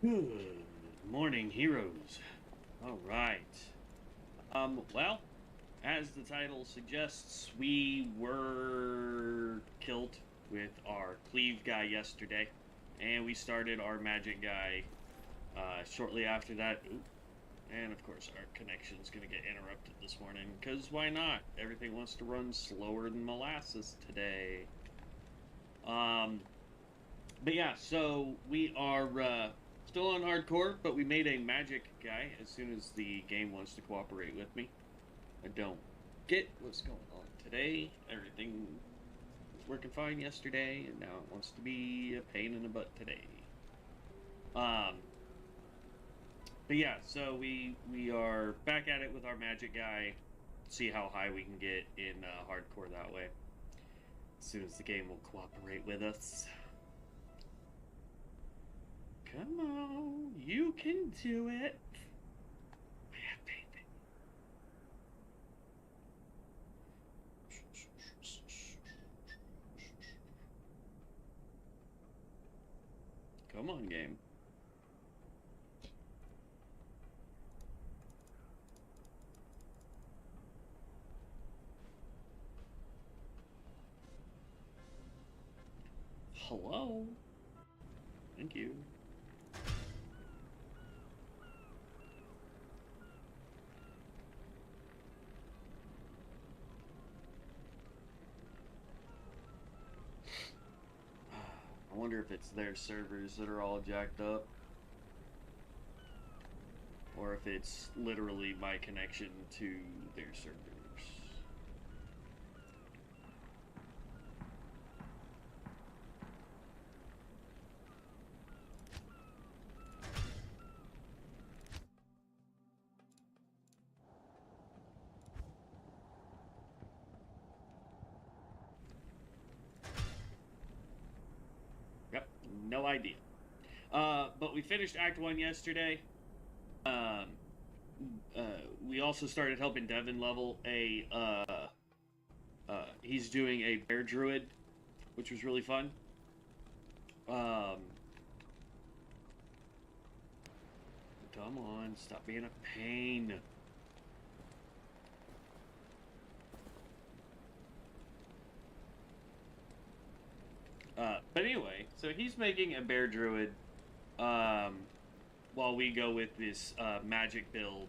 Good morning, heroes. All right. Well, as the title suggests, we were killed with our Cleave guy yesterday, and we started our Magic guy shortly after that. Ooh. And of course, our connection's gonna get interrupted this morning, because why not? Everything wants to run slower than molasses today. But yeah, so we are still on hardcore, but we made a magic guy as soon as the game wants to cooperate with me. I don't get what's going on today. Everything was working fine yesterday, and now it wants to be a pain in the butt today. But yeah, so we are back at it with our magic guy. See how high we can get in hardcore that way. As soon as the game will cooperate with us. Come on, you can do it. Yeah, baby. Come on, game. Hello? Thank you. I wonder if it's their servers that are all jacked up, or if it's literally my connection to their servers. Yep, no idea. But we finished Act 1 yesterday. We also started helping Devin level a, he's doing a bear druid, which was really fun. Come on, stop being a pain. But anyway, so he's making a bear druid, while we go with this, magic build,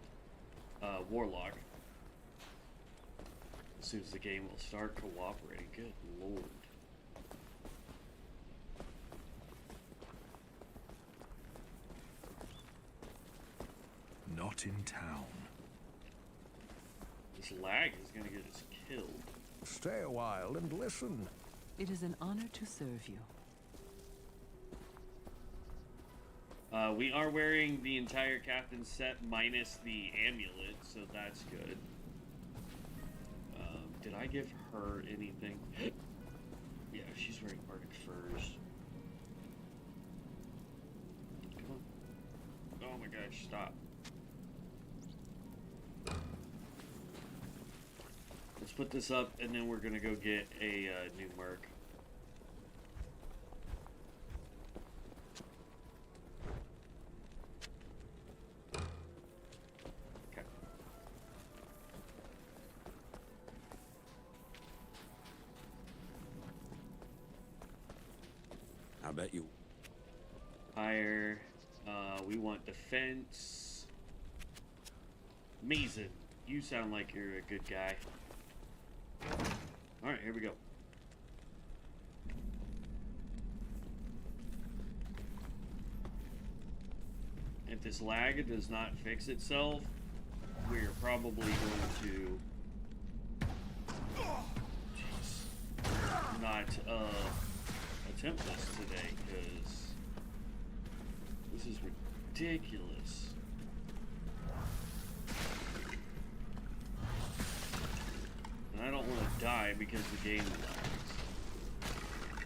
warlock. As soon as the game will start cooperating. Good lord. Not in town. This lag is gonna get us killed. Stay a while and listen. It is an honor to serve you. We are wearing the entire captain set minus the amulet, so that's good. Did I give her anything? Yeah, she's wearing Arctic furs. Come on. Oh my gosh, stop. Let's put this up, and then we're gonna go get a new merc. Okay. I bet you. Higher. We want defense. Mason, you sound like you're a good guy. Alright, here we go. If this lag does not fix itself, we're probably going to not attempt this today, because this is ridiculous. And I don't want to die because the game lags.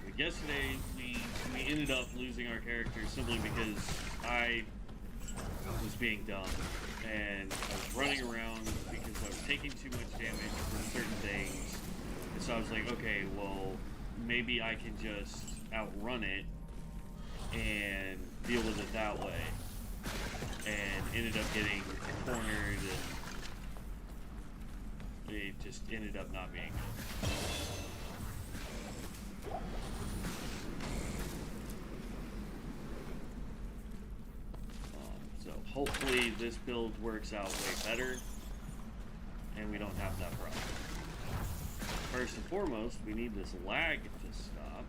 But yesterday, we ended up losing our character simply because I was being dumb. And I was running around because I was taking too much damage from certain things. And so I was like, okay, well, maybe I can just outrun it and deal with it that way. and ended up getting cornered, and it just ended up not being good. So hopefully this build works out way better, and we don't have that problem. First and foremost, we need this lag to stop.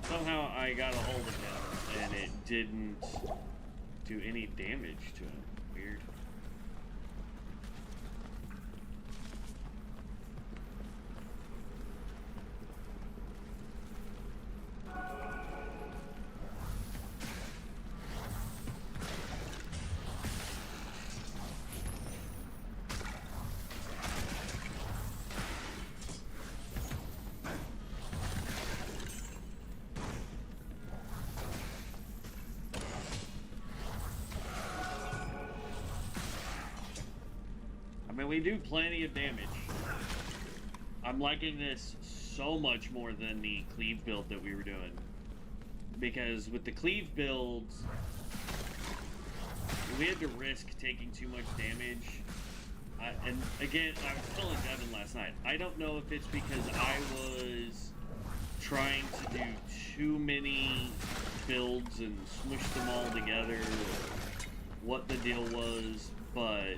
Somehow I got a hold of him, and it didn't do any damage to him. Weird. I mean, we do plenty of damage. I'm liking this so much more than the Cleave build that we were doing. Because with the Cleave builds, we had to risk taking too much damage. And again, I was telling Devin last night, I don't know if it's because I was trying to do too many builds and smush them all together, or what the deal was, but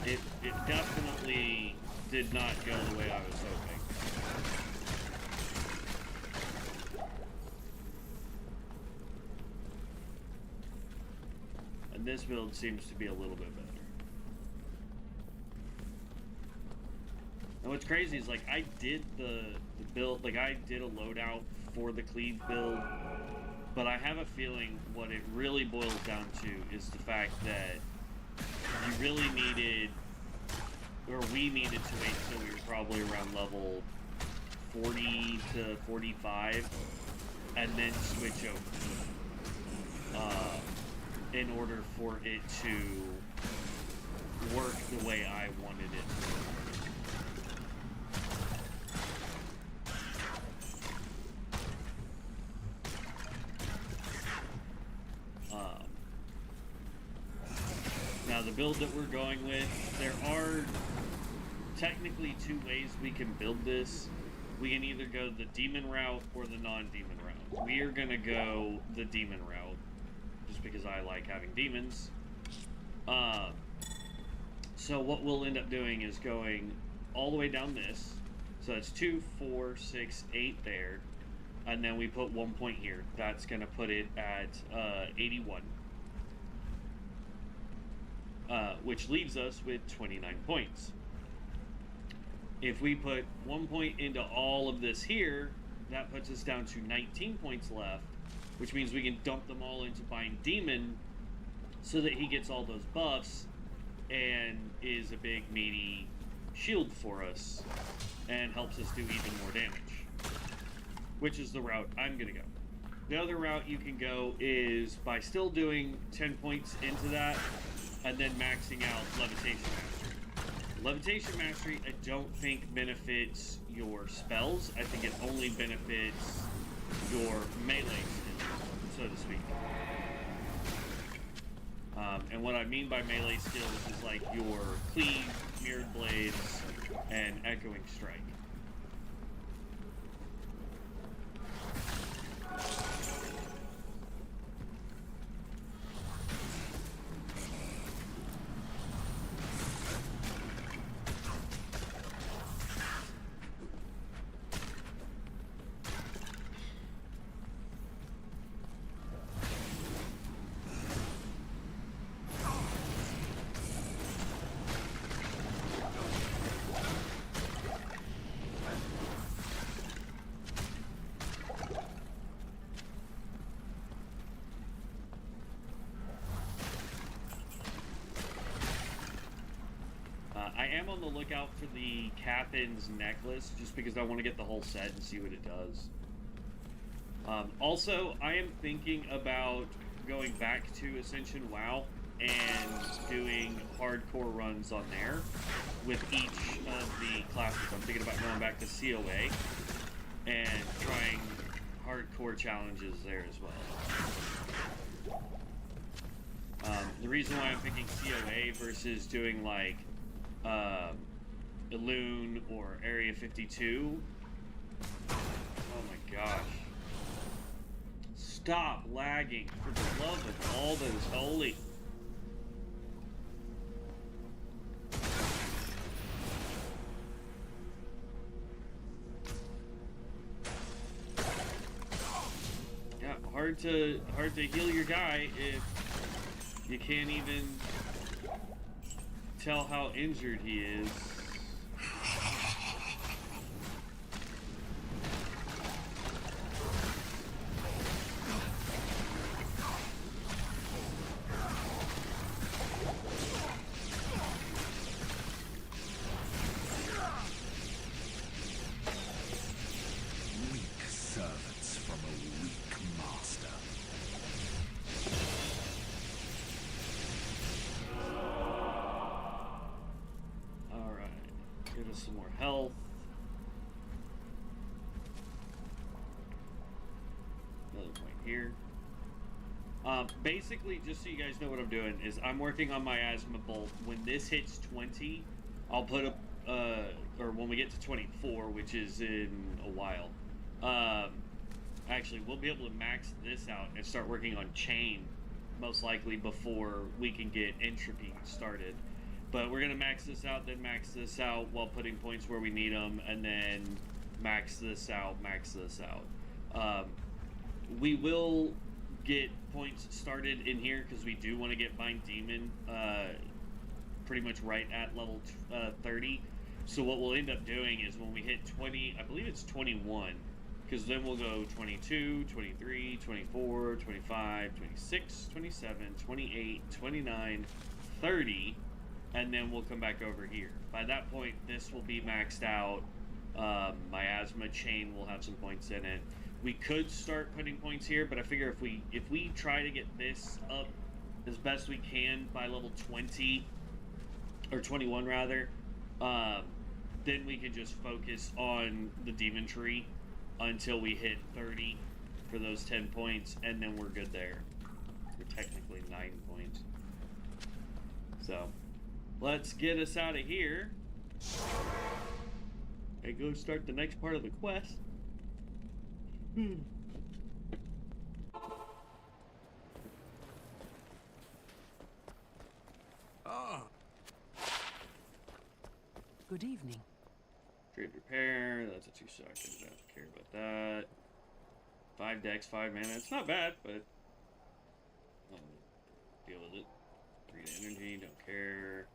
it definitely did not go the way I was hoping. And this build seems to be a little bit better. And what's crazy is, like, I did the build, like, I did a loadout for the Cleave build, but I have a feeling what it really boils down to is the fact that you really needed, or we needed to wait till we were probably around level 40 to 45 and then switch over in order for it to work the way I wanted it to work. Now the build that we're going with, there are technically two ways we can build this. We can either go the demon route or the non-demon route. We are going to go the demon route, just because I like having demons. So what we'll end up doing is going all the way down this. So it's 2, 4, 6, 8 there. And then we put 1 point here. That's going to put it at 81. Which leaves us with 29 points. If we put 1 point into all of this here, that puts us down to 19 points left, which means we can dump them all into Bind Demon so that he gets all those buffs and is a big meaty shield for us and helps us do even more damage, which is the route I'm going to go. The other route you can go is by still doing 10 points into that and then maxing out Levitation Mastery. Levitation Mastery, I don't think benefits your spells. I think it only benefits your melee skills, so to speak. And what I mean by melee skills is like your Cleave, Mirrored Blades, and Echoing Strike. am on the lookout for the Captain's necklace, just because I want to get the whole set and see what it does. Also, I am thinking about going back to Ascension WoW and doing hardcore runs on there with each of the classes. I'm thinking about going back to COA and trying hardcore challenges there as well. The reason why I'm picking COA versus doing like Elune or Area 52. Oh my gosh. Stop lagging, for the love of all that is holy. Yeah, hard to heal your guy if you can't even tell how injured he is. Some more health. Another point here. Basically, just so you guys know what I'm doing, is I'm working on my asthma bolt. When this hits 20, I'll put up, or when we get to 24, which is in a while, actually, we'll be able to max this out and start working on chain, most likely before we can get entropy started. But we're going to max this out, then max this out while putting points where we need them, and then max this out. We will get points started in here because we do want to get Bind Demon pretty much right at level 30. So what we'll end up doing is when we hit 20, I believe it's 21, because then we'll go 22, 23, 24, 25, 26, 27, 28, 29, 30, and then we'll come back over here. By that point, this will be maxed out. My asthma chain will have some points in it. We could start putting points here, but I figure if we try to get this up as best we can by level 20, or 21 rather, then we can just focus on the demon tree until we hit 30 for those 10 points, and then we're good there. We're technically 9 points. So let's get us out of here and go start the next part of the quest. Good evening. Trade repair, that's a 2 seconds, don't care about that. 5 decks, 5 mana, it's not bad, but I'll deal with it. 3 to energy, don't care.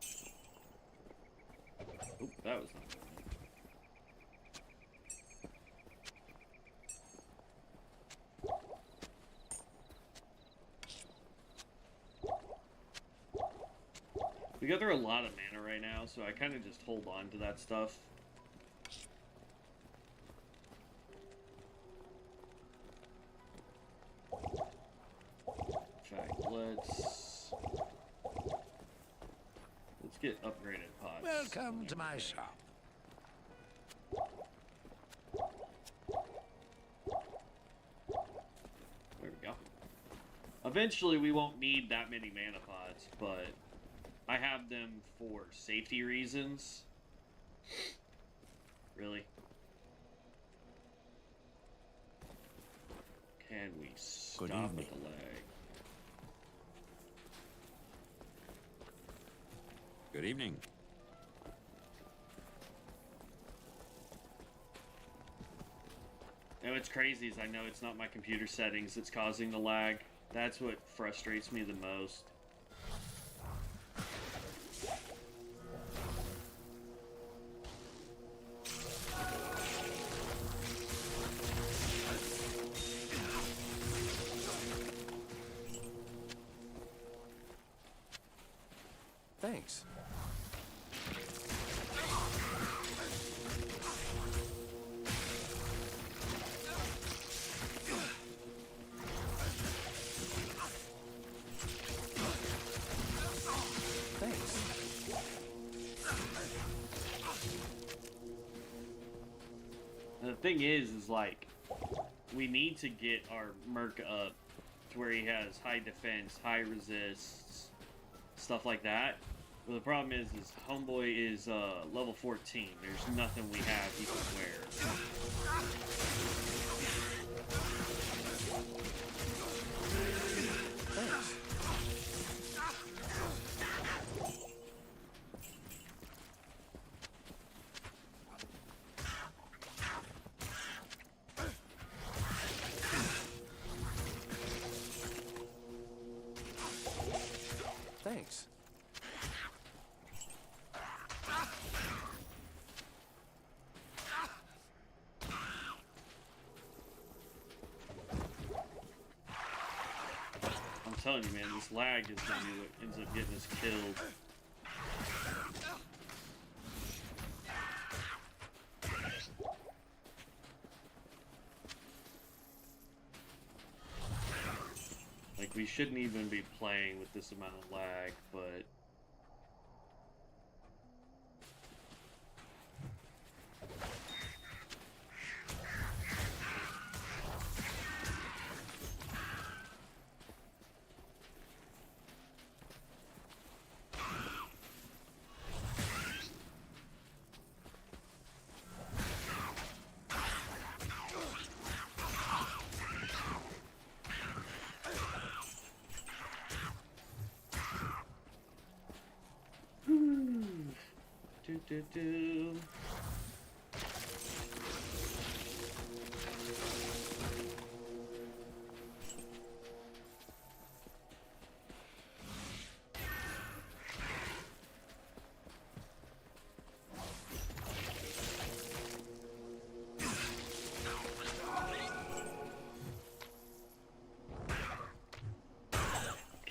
Oop, that was not good. We go through a lot of mana right now, so I kind of just hold on to that stuff. In fact, let's get upgraded pots. Welcome to my shop. There we go. Eventually, we won't need that many mana pots, but I have them for safety reasons. Really? Can we stop at the lag? Good evening. And what's crazy is I know it's not my computer settings that's causing the lag. That's what frustrates me the most. Thanks. thing is like, we need to get our Merc up to where he has high defense, high resists, stuff like that. But the problem is Homeboy is level 14. There's nothing we have he can wear. Thanks. I'm telling you, man, this lag is gonna be what ends up getting us killed. Like, we shouldn't even be playing with this amount of lag, but... Do.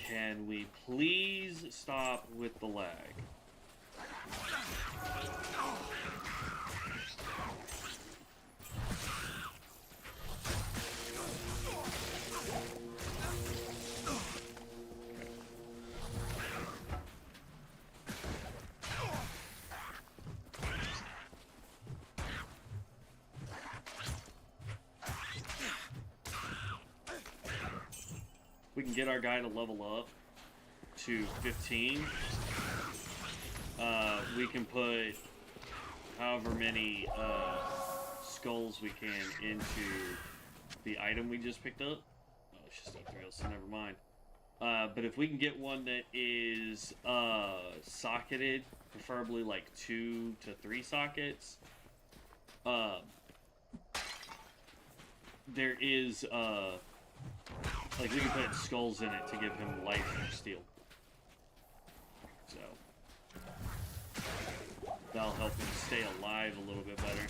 Can we please stop with the lag? We can get our guy to level up to 15. We can put however many skulls we can into the item we just picked up. Oh, it's just E3, so never mind. But if we can get one that is socketed, preferably like 2 to 3 sockets, there is like, we can put skulls in it to give him life from steel. So that'll help him stay alive a little bit better.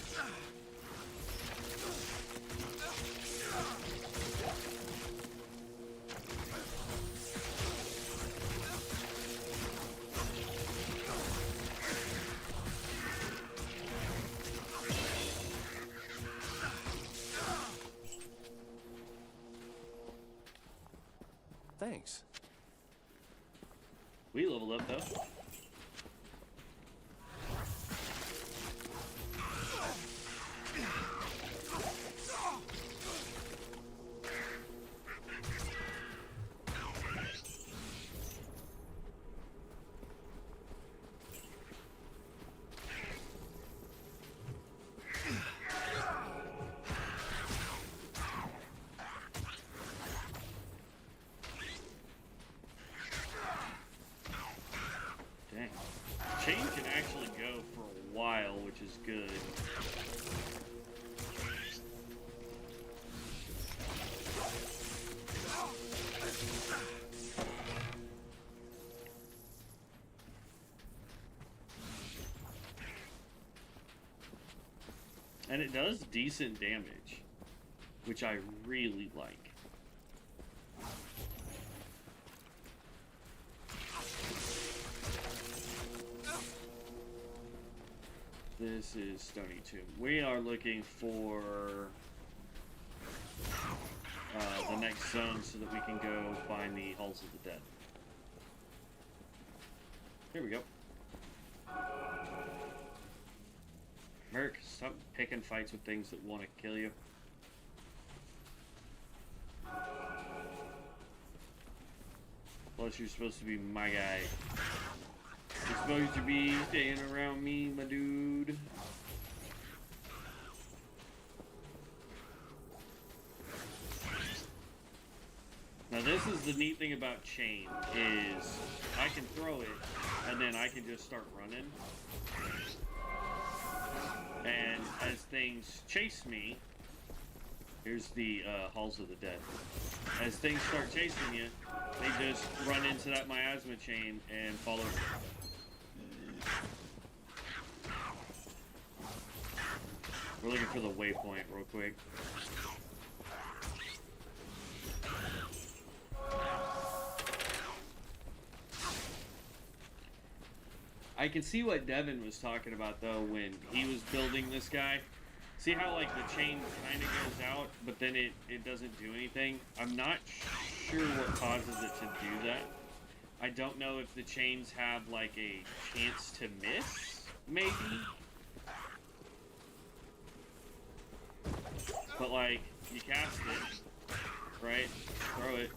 Thanks. We leveled up though. Chain can actually go for a while, which is good. And it does decent damage, which I really like. This is Stony Tomb. We are looking for the next zone so that we can go find the Halls of the Dead. Here we go. Merc, stop picking fights with things that want to kill you. Plus, you're supposed to be my guy. You're supposed to be staying around me, my dude. Now, this is the neat thing about chain, is I can throw it, and then I can just start running. And as things chase me, here's the Halls of the Dead. As things start chasing you, they just run into that miasma chain and fall over. We're looking for the waypoint real quick. I can see what Devin was talking about, though, when he was building this guy. See how, like, the chain kind of goes out, but then it doesn't do anything? I'm not sure what causes it to do that. I don't know if the chains have, like, a chance to miss, maybe? But, like, you cast it, right? Throw it,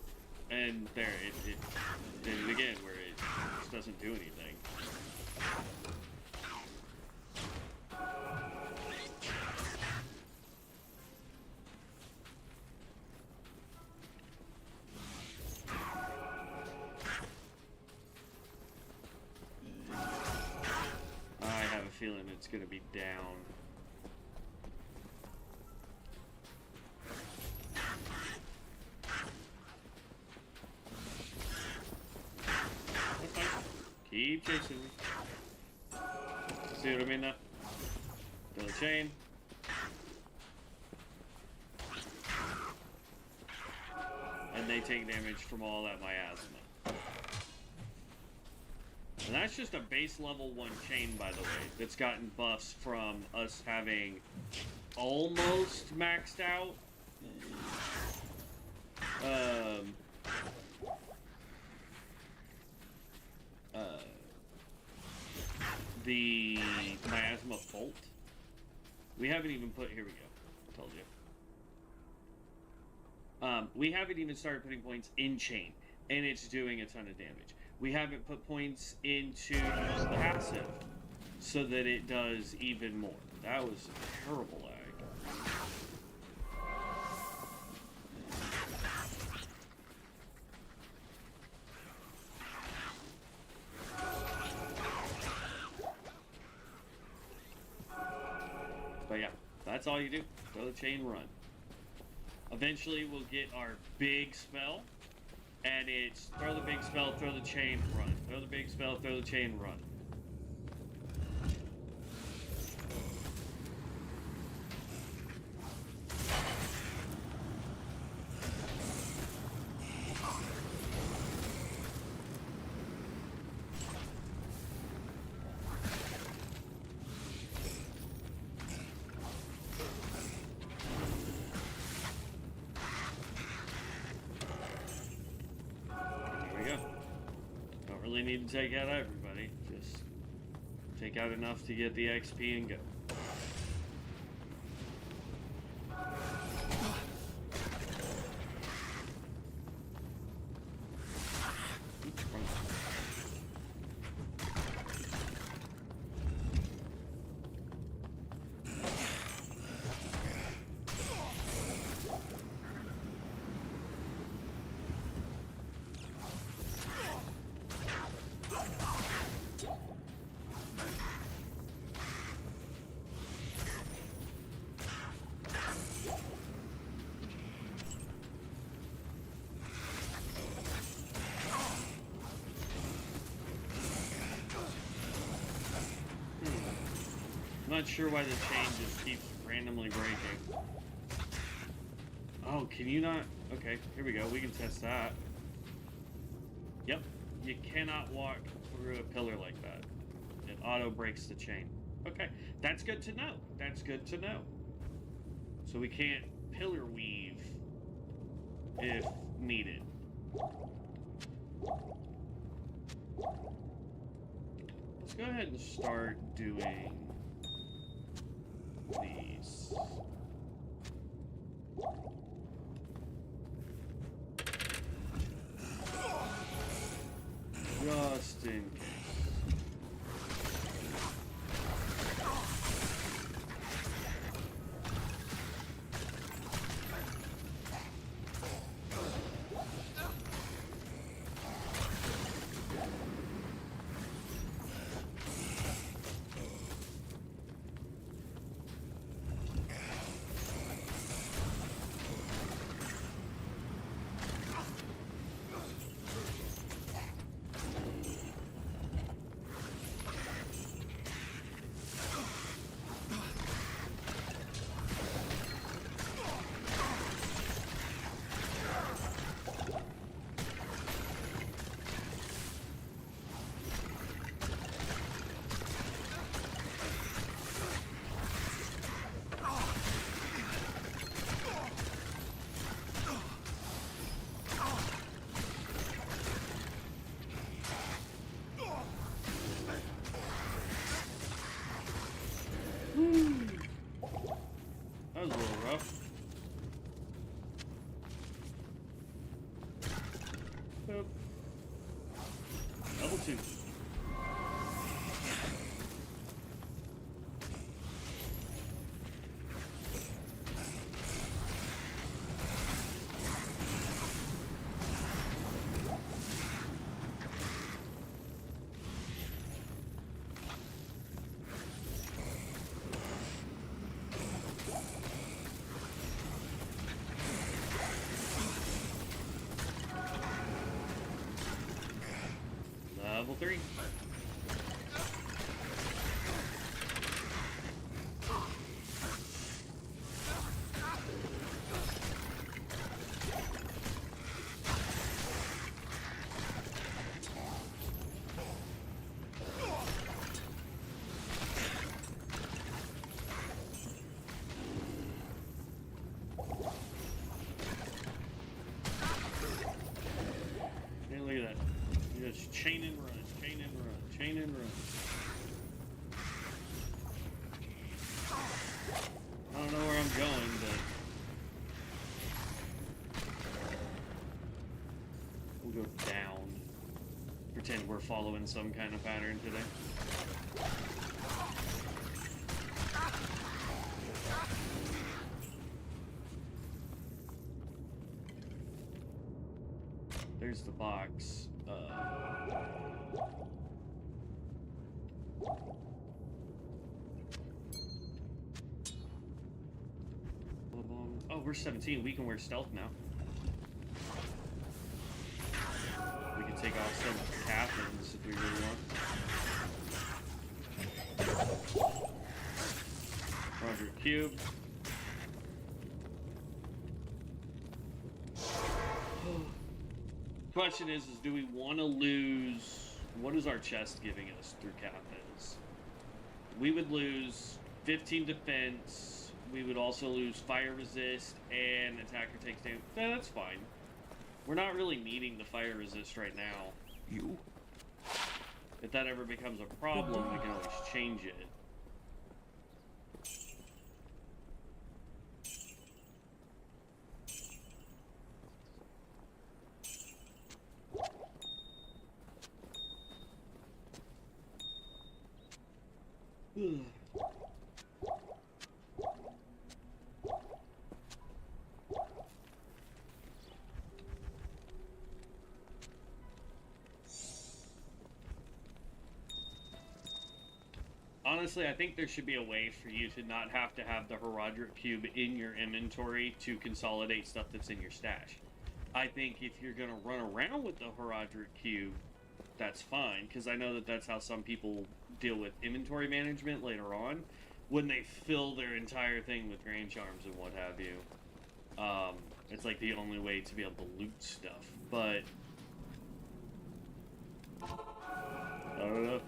and there, it did it again, where it just doesn't do anything. I have a feeling it's going to be down. That's fine. Keep chasing me. See what I mean now? Build a chain. And they take damage from all that miasma. And that's just a base level 1 chain, by the way, that's gotten buffs from us having almost maxed out the miasma bolt. We haven't even put, here we go, told you. We haven't even started putting points in chain, and it's doing a ton of damage. We haven't put points into the passive, so that it does even more. That was a terrible lag. But yeah, that's all you do. Throw the chain, run. Eventually we'll get our big spell, and it's throw the big spell, throw the chain, run. Throw the big spell, throw the chain, run. Need to take out everybody, just take out enough to get the XP and go. I'm not sure why the chain just keeps randomly breaking. Oh, can you not? Okay, here we go. We can test that. Yep, you cannot walk through a pillar like that. It auto breaks the chain. Okay, that's good to know. That's good to know. So we can't pillar weave if needed. Let's go ahead and start doing these. Just in case. That was a little rough. Boop. Level 2. Level 3. Hey, look at that. You just chain and run, chain and run, chain and run. I don't know where I'm going, but we'll go down. Pretend we're following some kind of pattern today. There's the box. Oh, we're 17. We can wear stealth now. We can take off some captains if we really want. Roger, cube. Question is do we want to lose? What is our chest giving us through captains? We would lose 15 defense. We would also lose fire resist and attacker takes damage. Yeah, that's fine. We're not really needing the fire resist right now. You? If that ever becomes a problem, we can always change it. Honestly, I think there should be a way for you to not have to have the Heraldric Cube in your inventory to consolidate stuff that's in your stash. I think if you're going to run around with the Heraldric Cube, that's fine, because I know that that's how some people deal with inventory management later on, when they fill their entire thing with Grand Charms and what have you. It's like the only way to be able to loot stuff, but I don't know.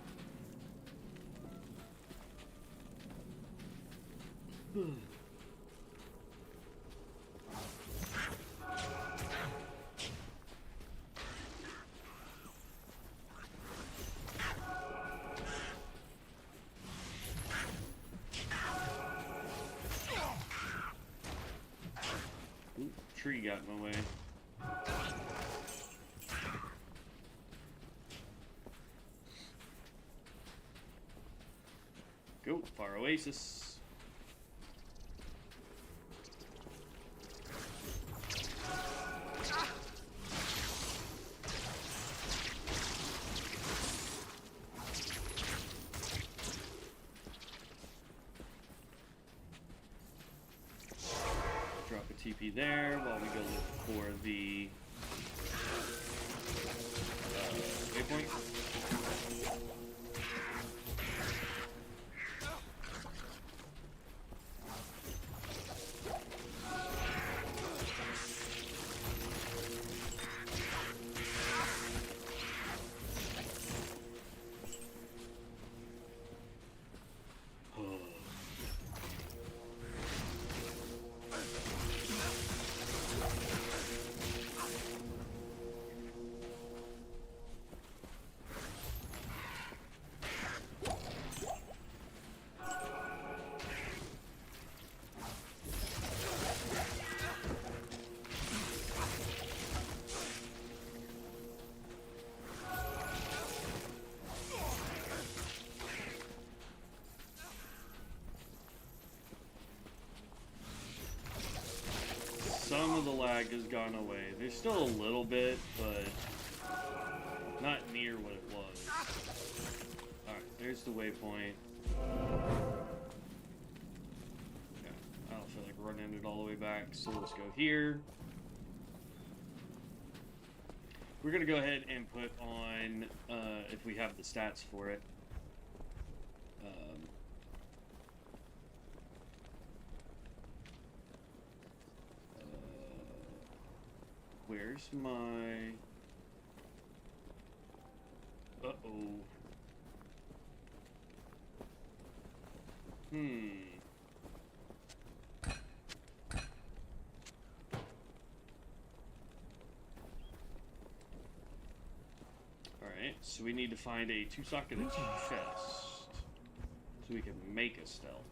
tree got in my way. Go, Far Oasis. Drop a TP there while we go look for the waypoint. Some of the lag has gone away. There's still a little bit, but not near what it was. Alright, there's the waypoint. Yeah, I don't feel like running it all the way back, so let's go here. We're gonna go ahead and put on, if we have the stats for it. Where's my... Uh-oh. Alright, so we need to find a two-socketed chest so we can make a stealth.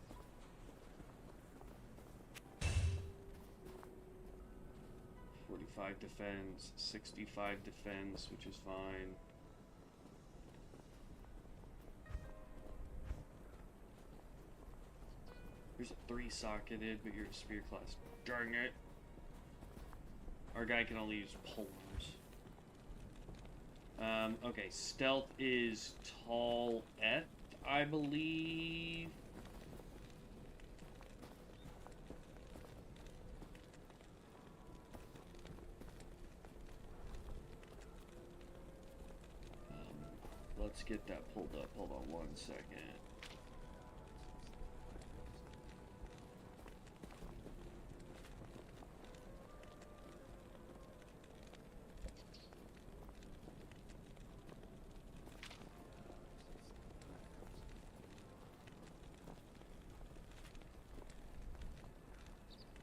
45 defense, 65 defense, which is fine. Here's a 3-socketed, but you're a spear class. Darn it. Our guy can only use poles. Okay, stealth is tall F, I believe. Let's get that pulled up. Hold on one second.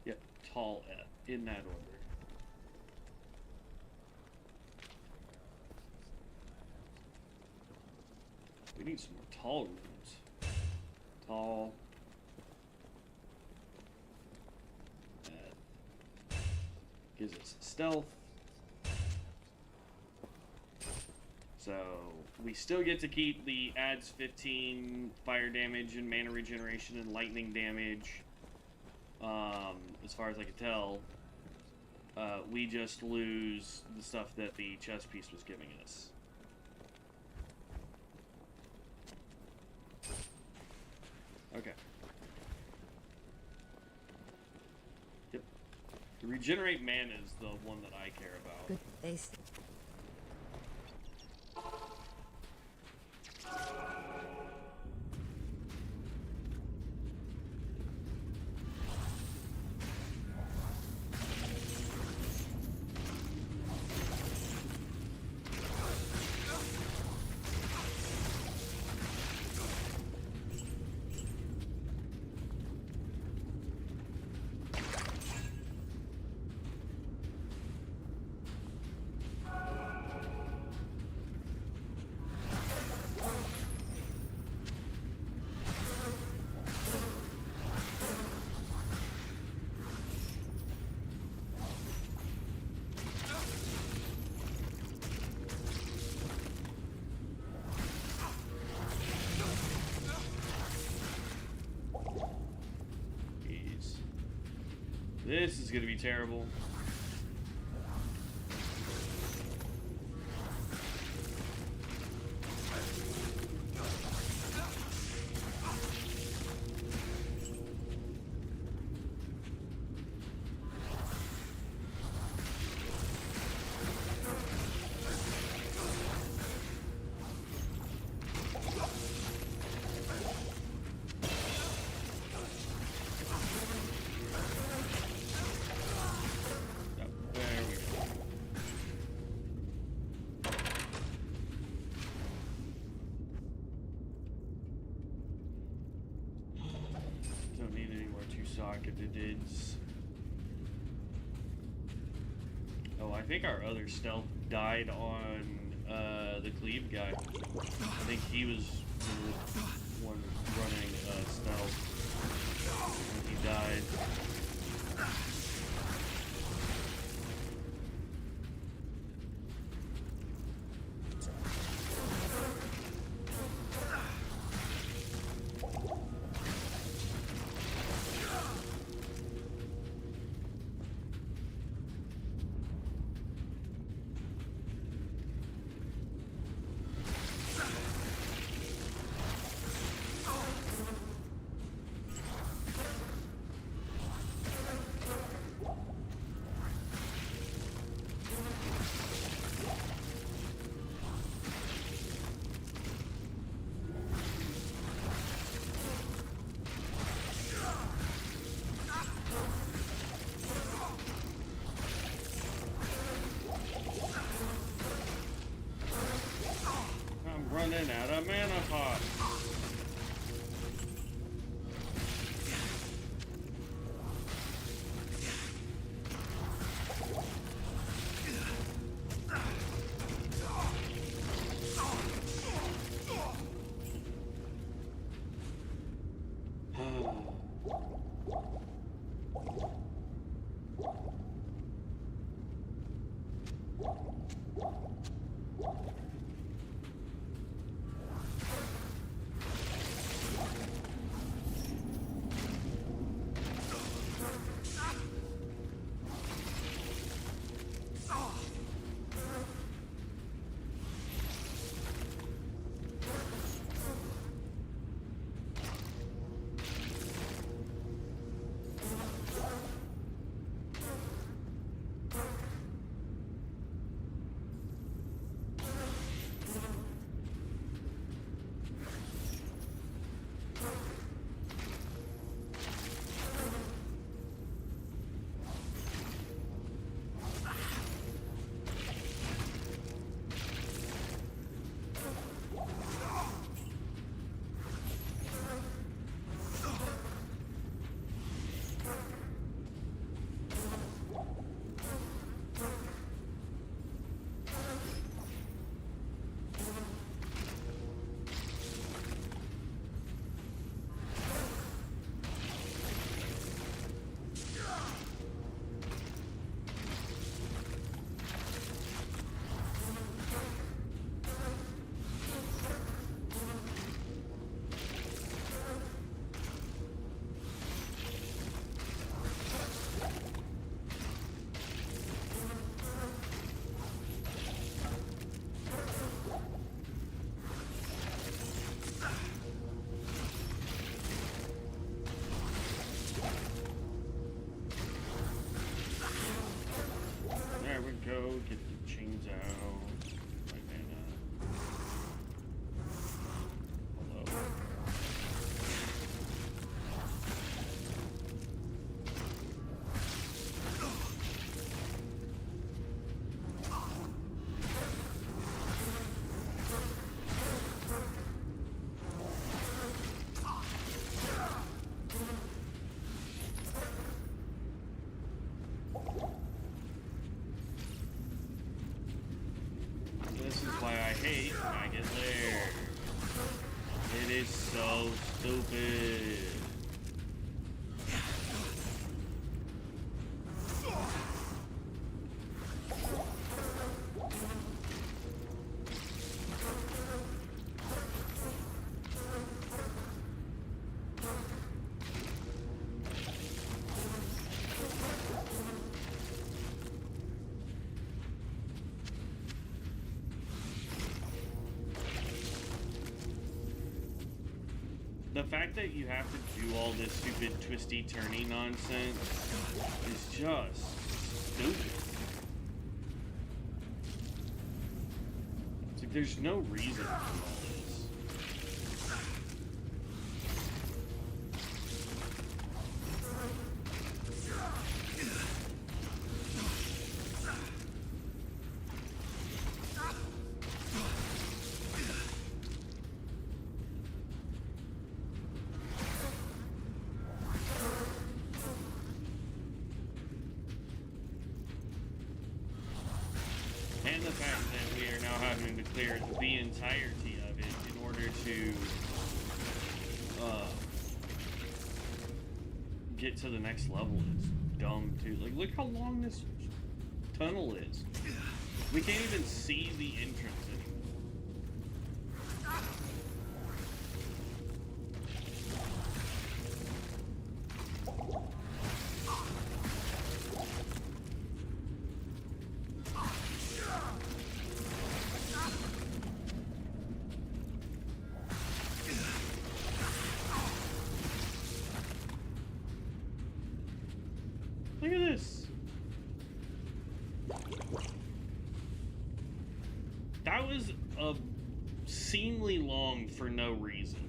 Yep, tall F, in that order. We need some more tall runes. Tall. That gives us stealth. So we still get to keep the adds 15 fire damage and mana regeneration and lightning damage. As far as I can tell, we just lose the stuff that the chess piece was giving us. Okay. Yep. The regenerate mana is the one that I care about. Good base. This is gonna be terrible. Socketed. Oh, I think our other stealth died on the Cleave guy. I think he was the one running stealth when he died. Running out of mana pot. Go get the chains out. My mana. Hello. This is why I hate Magic Lair. It is so stupid. the fact that you have to do all this stupid twisty turny nonsense is just stupid. It's like there's no reason for all this. And the fact that we are now having to clear the entirety of it in order to get to the next level is dumb too. Like, look how long this tunnel is. We can't even see the entrance anymore. Look at this. That was obscenely long for no reason.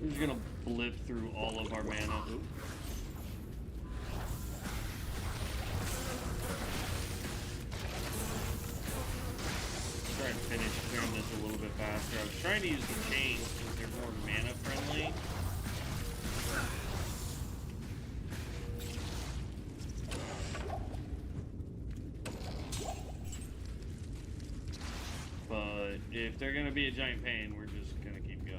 We're just gonna blip through all of our mana. Oop. Try to finish clearing this a little bit faster. I was trying to use the chains because they're more mana friendly. But if they're gonna be a giant pain, we're just gonna keep going.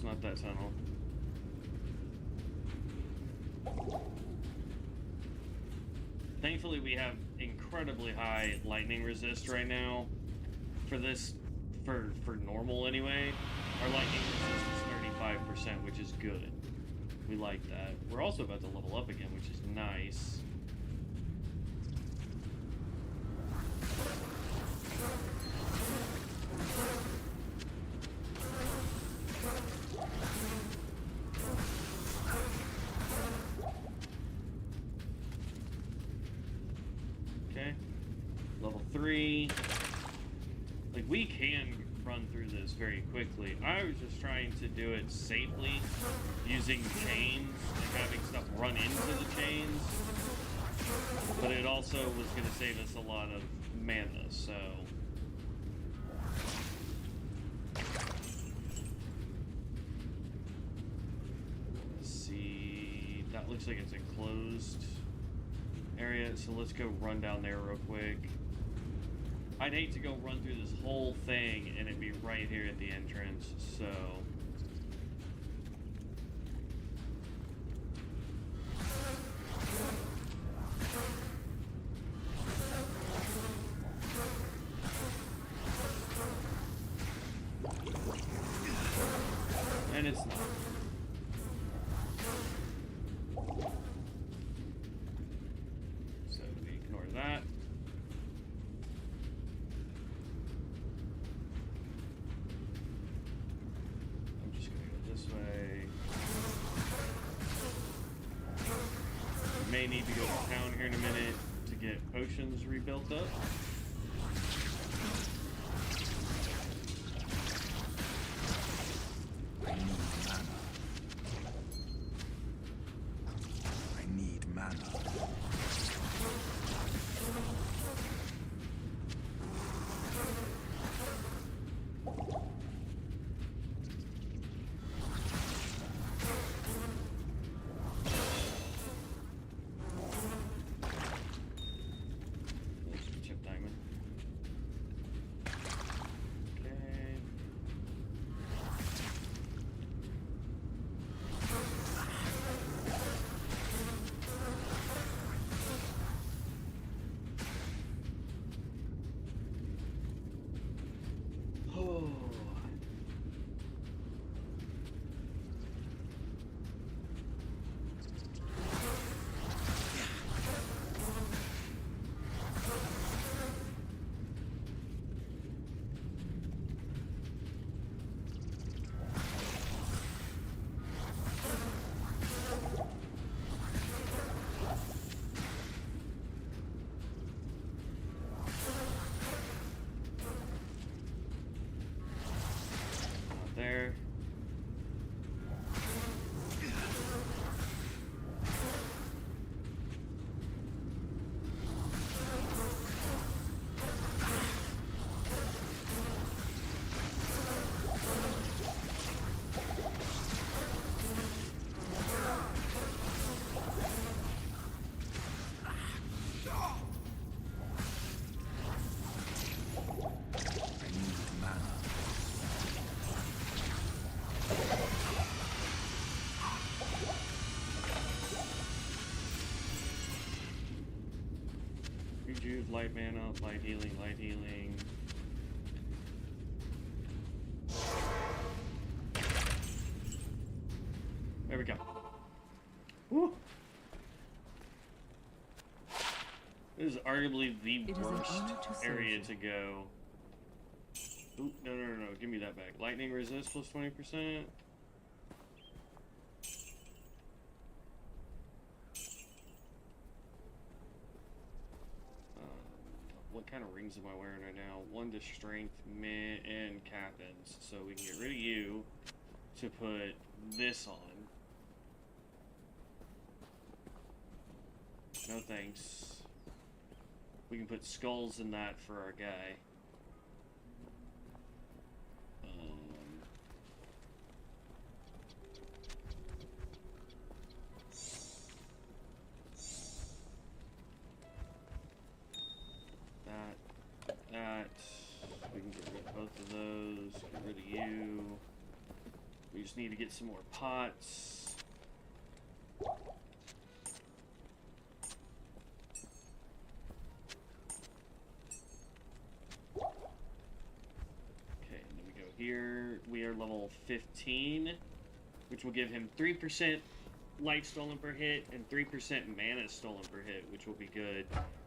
Not that tunnel. Thankfully, we have incredible incredibly high lightning resist right now. For this, for normal anyway, our lightning resist is 35%, which is good. We like that. We're also about to level up again, which is nice. Okay. Level 3. Like, we can run through this very quickly. I was just trying to do it safely, using chains and having stuff run into the chains. But it also was going to save us a lot of mana, so... Let's see... That looks like it's a closed area, so let's go run down there real quick. I'd hate to go run through this whole thing and it be right here at the entrance, so... And it's not. So we ignore that. I'm just gonna go this way. We may need to go to town here in a minute to get potions rebuilt up. There. Rejuve, light mana, light healing, light healing. There we go. Woo! This is arguably the worst area to go. Ooh, no. Give me that back. Lightning resist plus 20%. What kind of rings am I wearing right now? One to strength, mid, and captains. So we can get rid of you to put this on. No thanks. We can put skulls in that for our guy. That. We can get rid of both of those. Get rid of you. We just need to get some more pots. Fighter level 15, which will give him 3% life stolen per hit and 3% mana stolen per hit, which will be good.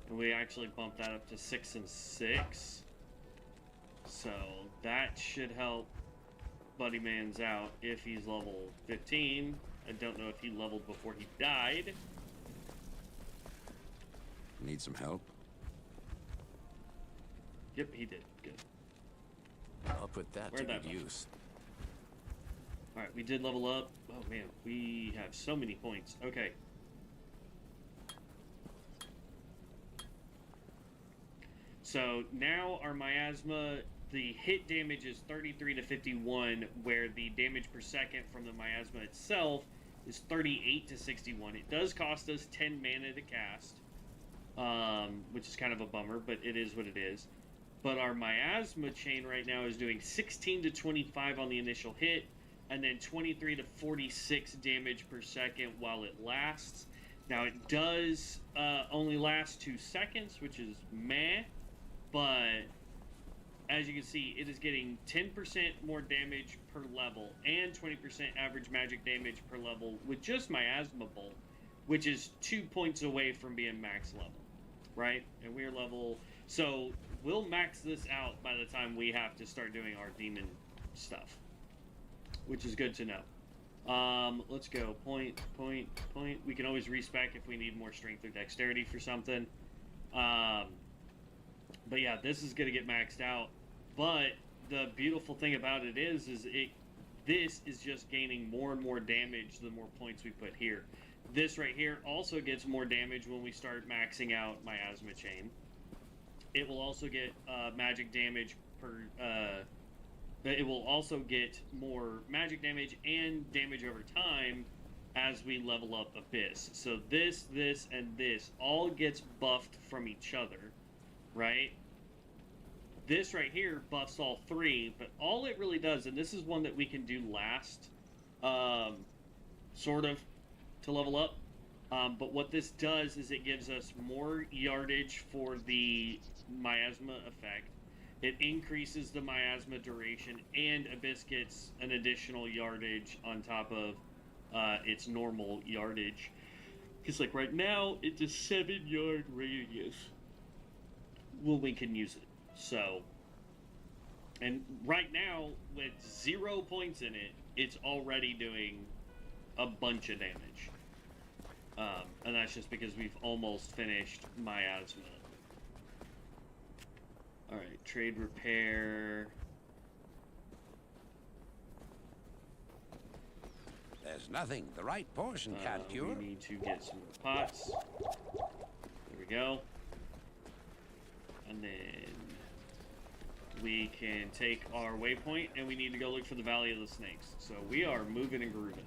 And we actually bumped that up to 6 and 6. So that should help Buddy Man's out if he's level 15. I don't know if he leveled before he died. Need some help? Yep, he did. Good. I'll put that Where'd to that good go? use. Alright, we did level up. Oh man, we have so many points. Okay. So now our miasma, the hit damage is 33 to 51, where the damage per second from the miasma itself is 38 to 61. It does cost us 10 mana to cast, which is kind of a bummer, but it is what it is. But our miasma chain right now is doing 16 to 25 on the initial hit, and then 23 to 46 damage per second while it lasts. Now it does only last 2 seconds, which is meh, but as you can see, it is getting 10% more damage per level and 20% average magic damage per level with just miasma bolt, which is 2 points away from being max level, right? And we're level, so we'll max this out by the time we have to start doing our demon stuff, which is good to know. Let's go point. We can always respec if we need more strength or dexterity for something. But yeah, this is gonna get maxed out. But the beautiful thing about it is this is just gaining more and more damage the more points we put here. This right here also gets more damage when we start maxing out miasma chain. It will also get magic damage per. It will also get more magic damage and damage over time as we level up Abyss. So this, and this all gets buffed from each other, right? This right here buffs all 3, but all it really does, and this is one that we can do last, sort of, to level up, but what this does is it gives us more yardage for the miasma effect. It increases the miasma duration, and Abyss gets an additional yardage on top of its normal yardage. Because like right now, it's a 7-yard radius. Well, we can use it. So, and right now, with 0 points in it, it's already doing a bunch of damage. And that's just because we've almost finished miasma. Alright, trade repair. There's nothing the right portion can't cure. We need to get some more pots. There we go. And then we can take our waypoint, and we need to go look for the Valley of the Snakes. So we are moving and grooving.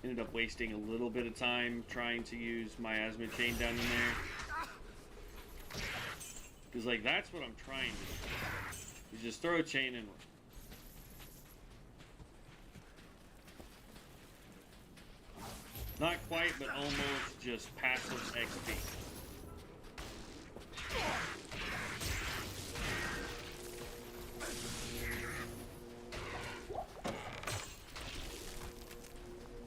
Ended up wasting a little bit of time trying to use miasma chain down in there. Because, like, that's what I'm trying to do. You just throw a chain in. Not quite, but almost just passive XP.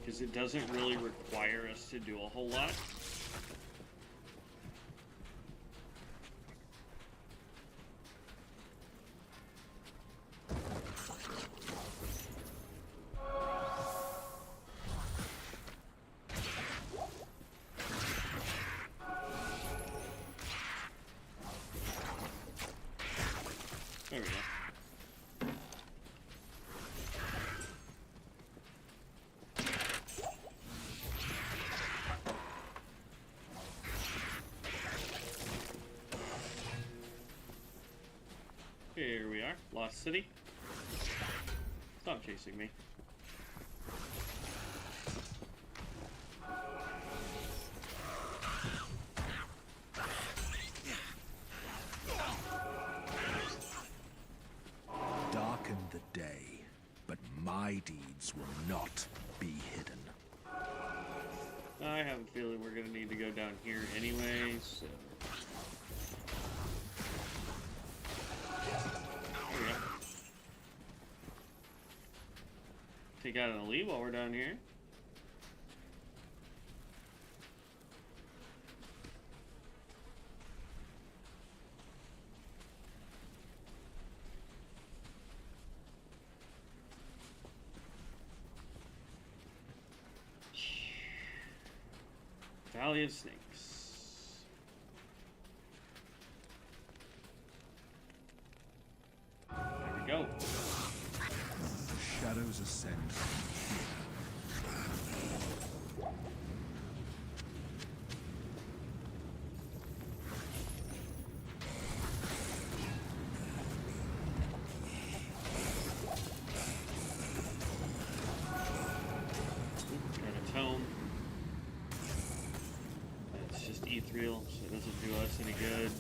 Because it doesn't really require us to do a whole lot. There we go. Here we are, Lost City. Stop chasing me. Darkened the day, but My deeds will not be hidden. I have a feeling we're gonna need to go down here anyway, so... There we go. Take out an elite while we're down here. Valley of Snakes. There we go. The shadows ascend from here. Got a tome. It's just ethereal, so it doesn't do us any good.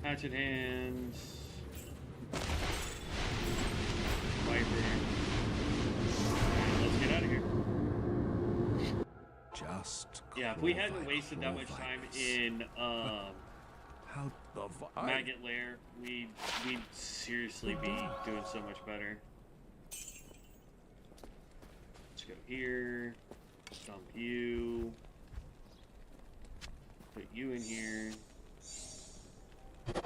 Hatchet hands. Viper. And let's get out of here. Just Yeah, if we hadn't claw wasted that much time vipers. in How the Maggot Lair, we'd seriously be doing so much better. Let's go here. Dump you. Put you in here. There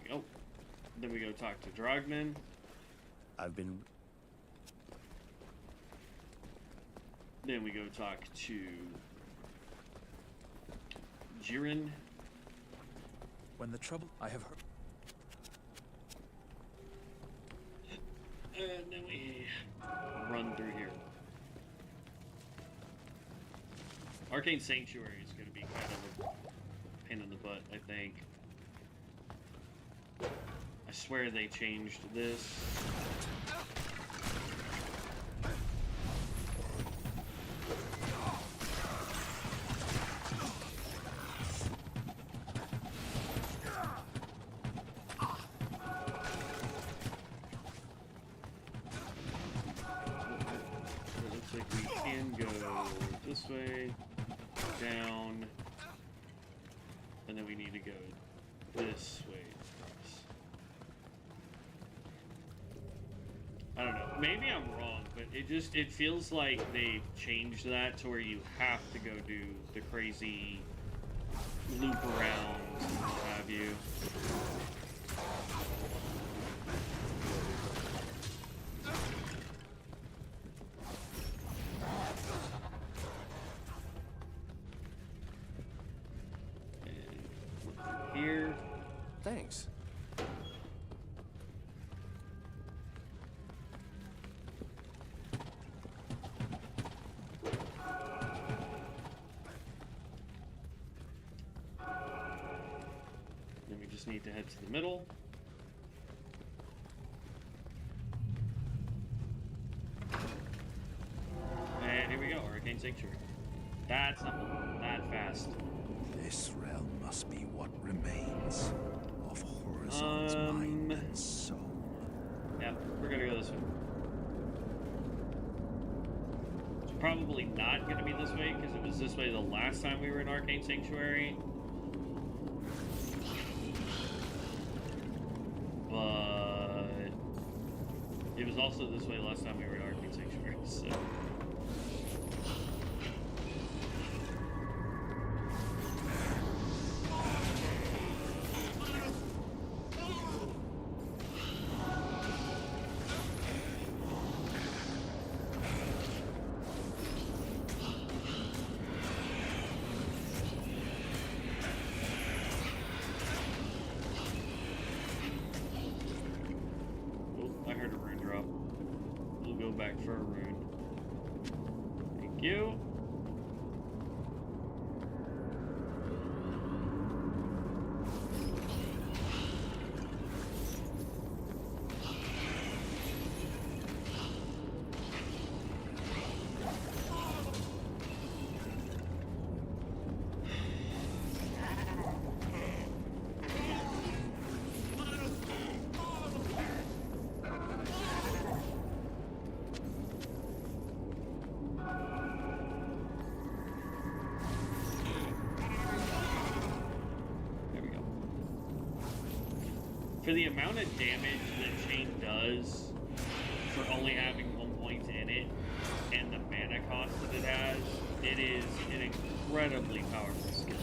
we go. Then we go talk to Drogman. I've been... Then we go talk to Jiren. When the trouble... I have heard... And then we run through here. Arcane Sanctuary is going to be kind of a pain in the butt, I think. I swear they changed this. It looks like we can go this way, down, and then we need to go this way across. I don't know. Maybe I'm wrong, but it feels like they've changed that to where you have to go do the crazy loop around and what have you. Here. Thanks. Then we just need to head to the middle. And here we go, Arcane Sanctuary. That's not that fast. This realm must be what remains of Horizon's mind and soul. Yeah, we're gonna go this way. probably not going to be this way, because it was this way the last time we were in Arcane Sanctuary. But it was also this way last time we were in Arcane Sanctuary, so... back for a rune. Thank you. For the amount of damage that Chain does for only having 1 point in it, and the mana cost that it has, it is an incredibly powerful skill.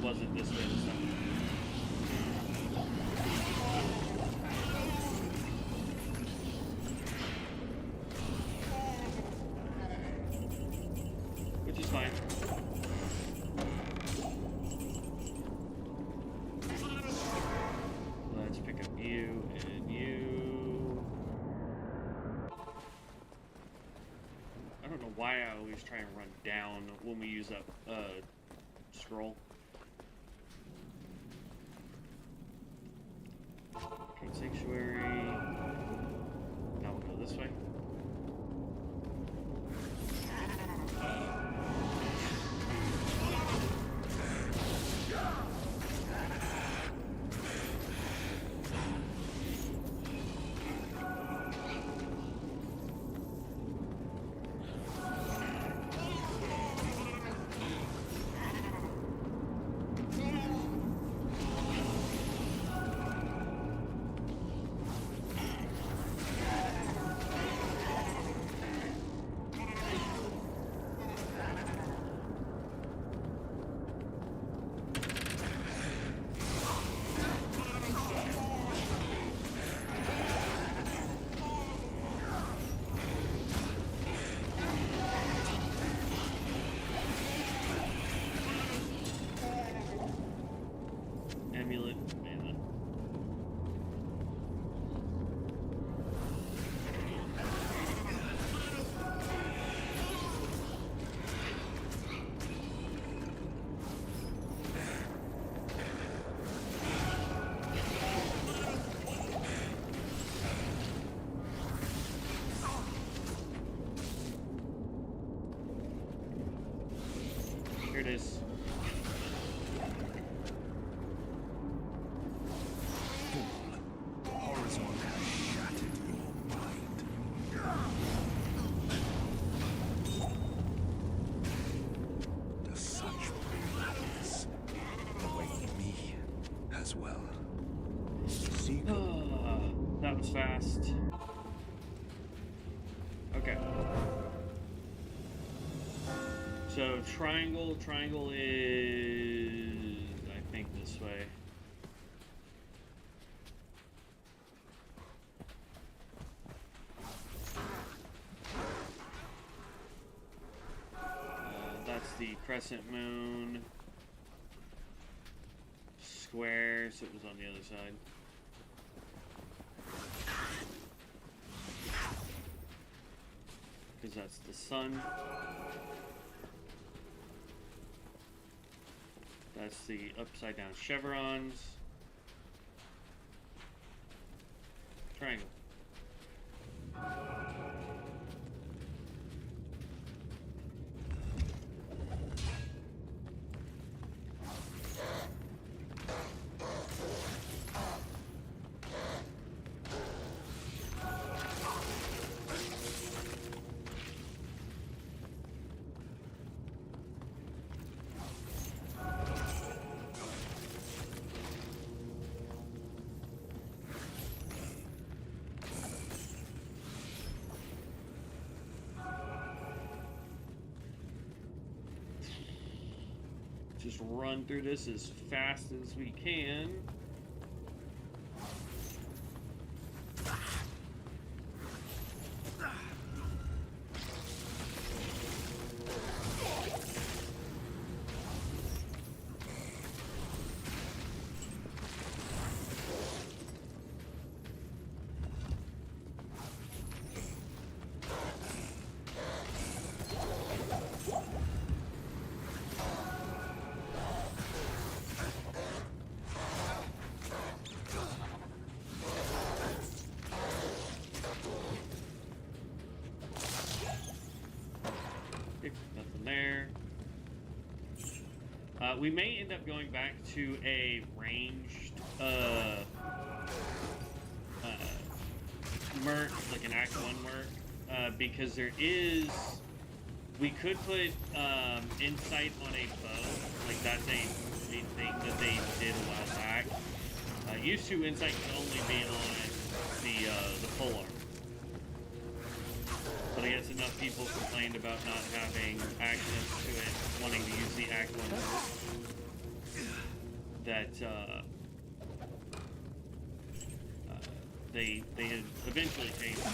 Wasn't this way this time. Which is fine. Let's pick up you and you. I don't know why I always try and run down when we use that scroll. Okay, Sanctuary. Now we'll go this way. Here it is. The horizon has shattered your mind. Does such madness await me as well? That was fast. Okay. So triangle is, I think, this way. That's the crescent moon. square, so it was on the other side. Because that's the sun. That's the upside down chevrons. Triangle. Just run through this as fast as we can. Nothing there. We may end up going back to a ranged merc, like an Act 1 merc, because there is... We could put insight on a bow, like that's a thing that they did a while back. Used to, insight could only be on the pole arm. But I guess enough people complained about not having access to it, wanting to use the Act 1 that they had eventually changed it.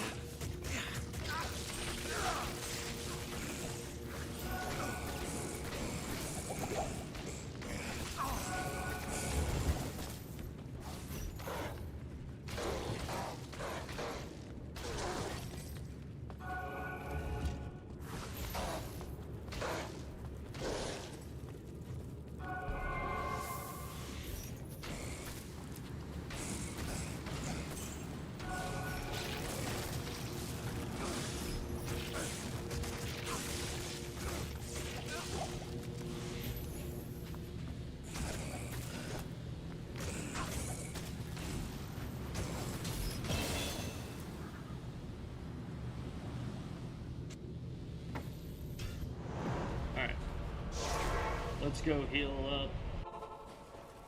Let's go heal up.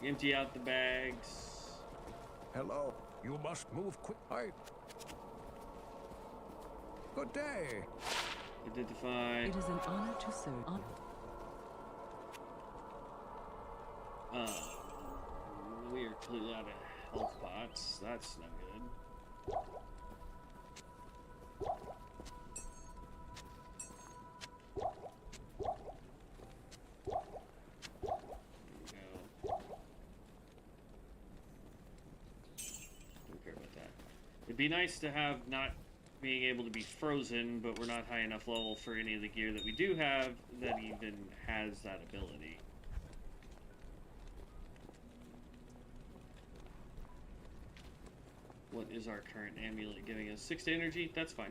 Empty out the bags. Hello. You must move quick. Good day. Identify. It is an honor to serve. We are clearly out of health pots. That's not good. It'd be nice to have not being able to be frozen, but we're not high enough level for any of the gear that we do have that even has that ability. What is our current amulet giving us? 6 energy? That's fine.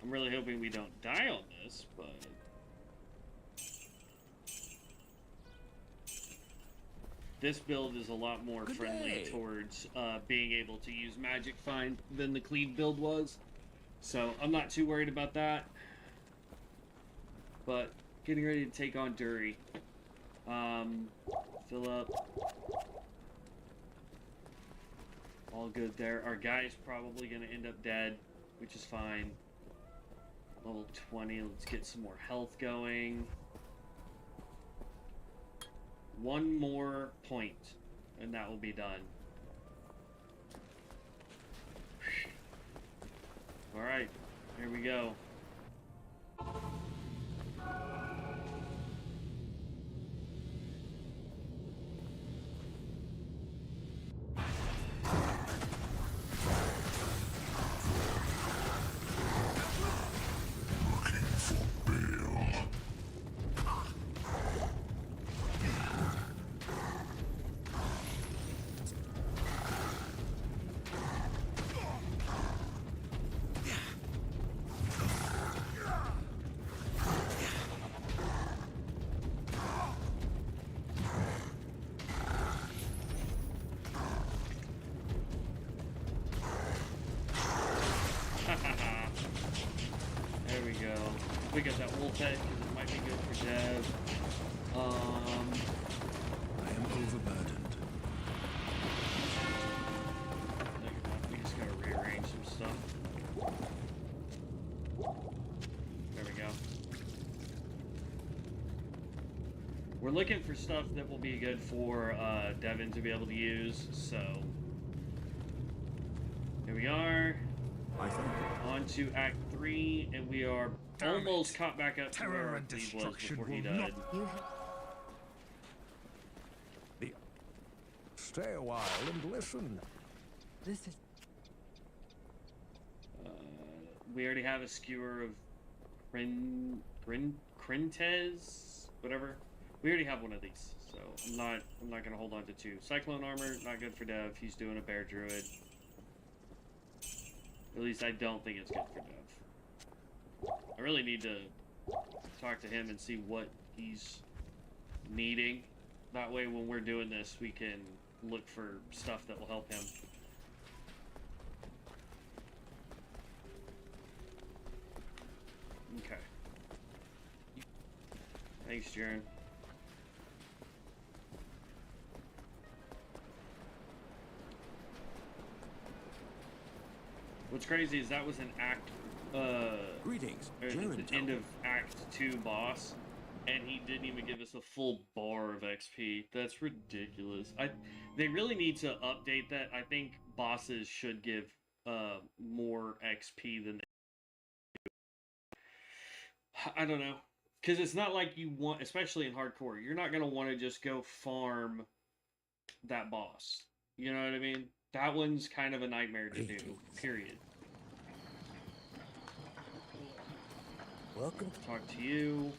I'm really hoping we don't die on this, but... This build is a lot more friendly towards being able to use Magic Find than the Cleave build was. So I'm not too worried about that. But getting ready to take on Dury. Fill up. All good there. Our guy's probably going to end up dead, which is fine. Level 20. Let's get some more health going. One more point, and that will be done. Alright, here we go. pick up that wolf head because it might be good for Dev. I am overburdened. We just gotta rearrange some stuff. There we go. We're looking for stuff that will be good for Devin to be able to use, so here we are. I thank you. On to Act 3, and we are almost caught back up to where Terror our and Cleave was destruction before he will died. Stay a while and listen. This is We already have a skewer of Crintez, whatever. We already have one of these, so I'm not gonna hold on to 2. Cyclone armor, not good for Dev. He's doing a bear druid. At least I don't think it's good for Dev. I really need to talk to him and see what he's needing. That way when we're doing this, we can look for stuff that will help him. Okay. Thanks, Jaren. What's crazy is that was an act, Greetings, or Jaren. the end of Act 2 boss, and he didn't even give us a full bar of XP. That's ridiculous. They really need to update that. I think bosses should give more XP than they do. I don't know. Because it's not like you want, especially in hardcore, you're not going to want to just go farm that boss. You know what I mean? That one's kind of a nightmare to do, period. Welcome. Talk to you.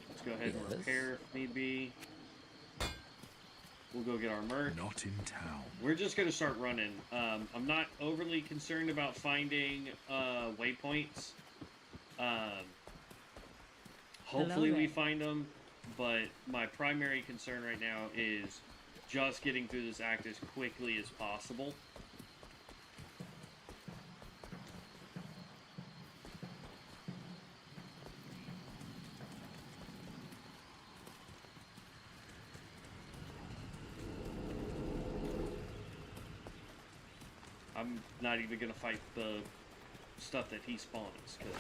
Let's go ahead and repair if need be. We'll go get our merch. Not in town. We're just going to start running. I'm not overly concerned about finding waypoints. Hopefully we find them, but my primary concern right now is just getting through this act as quickly as possible. I'm not even going to fight the stuff that he spawns, because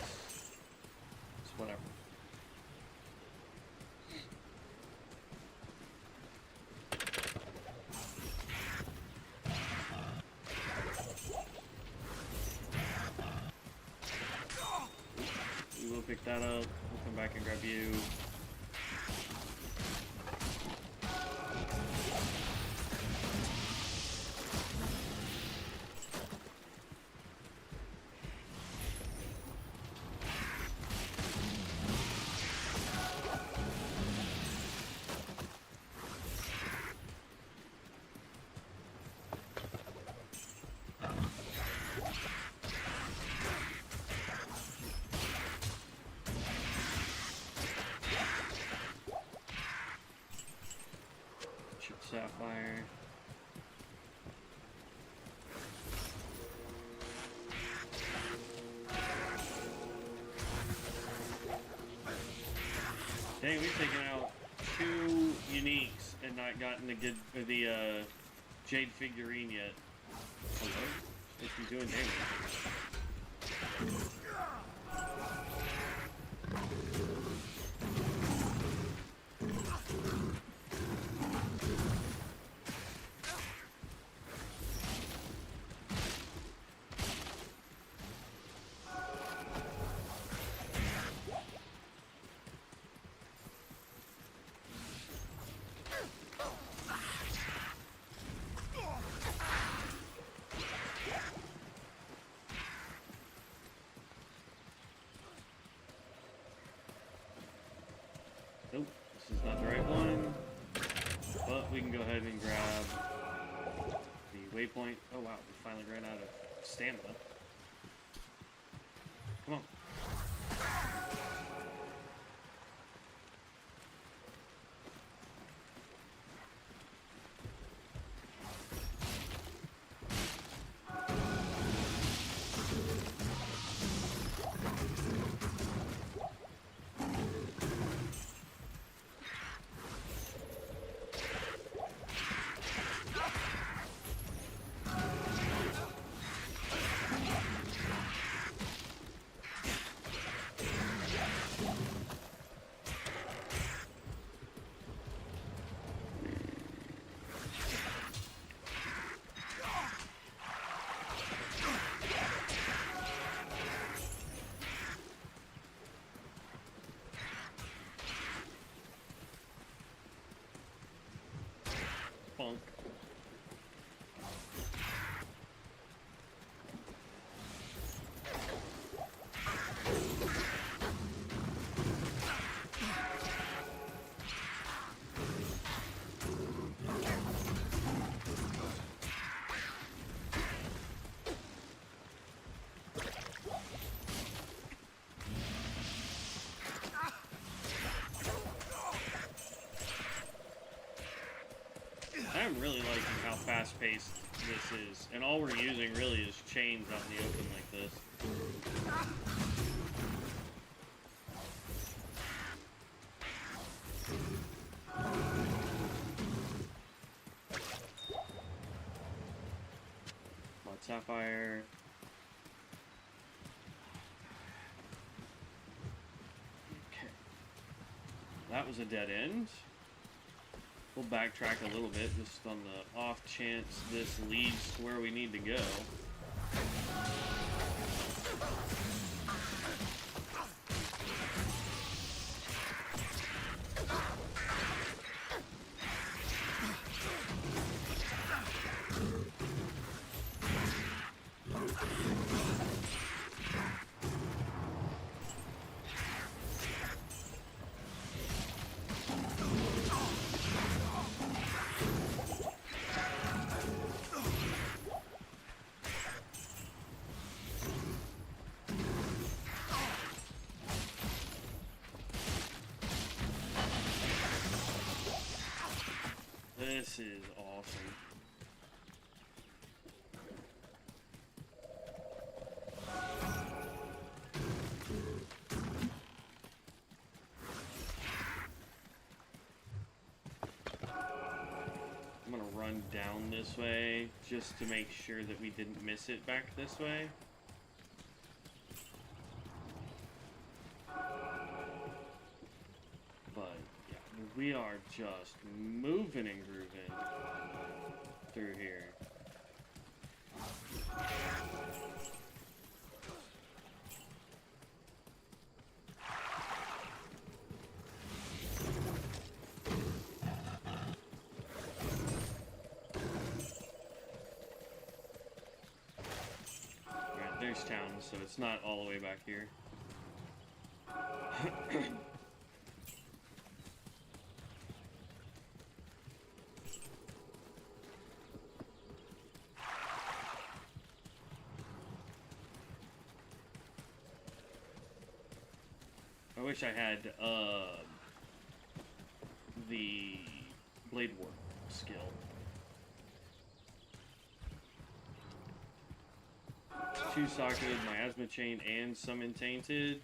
it's whatever. We will pick that up. We'll come back and grab you. Sapphire. Dang, we've taken out 2 uniques and not gotten the Jade figurine yet. Hello? Supposed to be doing damage. Nope, this is not the right one. But we can go ahead and grab the waypoint. Oh wow, we finally ran out of stamina. Come on. I'm really liking how fast-paced this is, and all we're using really is chains out in the open like this. Blood Sapphire. Okay. That was a dead end. We'll backtrack a little bit, just on the off chance this leads to where we need to go. This is awesome. I'm gonna run down this way just to make sure that we didn't miss it back this way. We are just moving and grooving through here. Alright, there's town, so it's not all the way back here. I wish I had the blade work skill. Two-socketed miasma chain and summon tainted.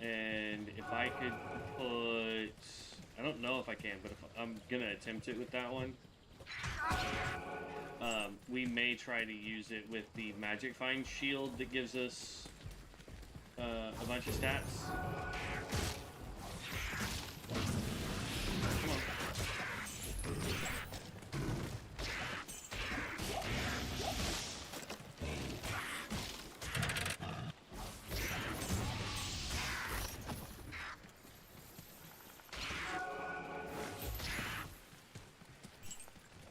And if I could put, I don't know if I can, but if I'm gonna attempt it with that one. We may try to use it with the Magic Find shield that gives us a bunch of stats. Come on.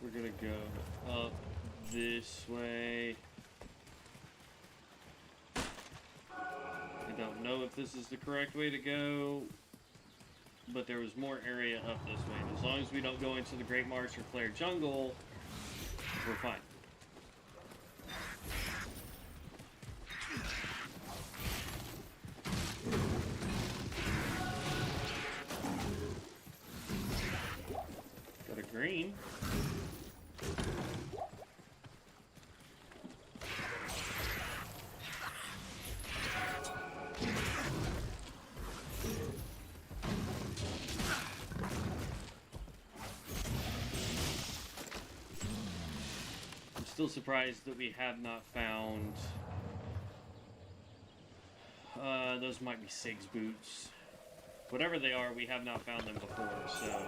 We're gonna go up this way. I don't know if this is the correct way to go, but there was more area up this way. And as long as we don't go into the Great Marsh or Flare Jungle, we're fine. Got a green. Still surprised that we have not found those might be Sig's boots. Whatever they are, we have not found them before, so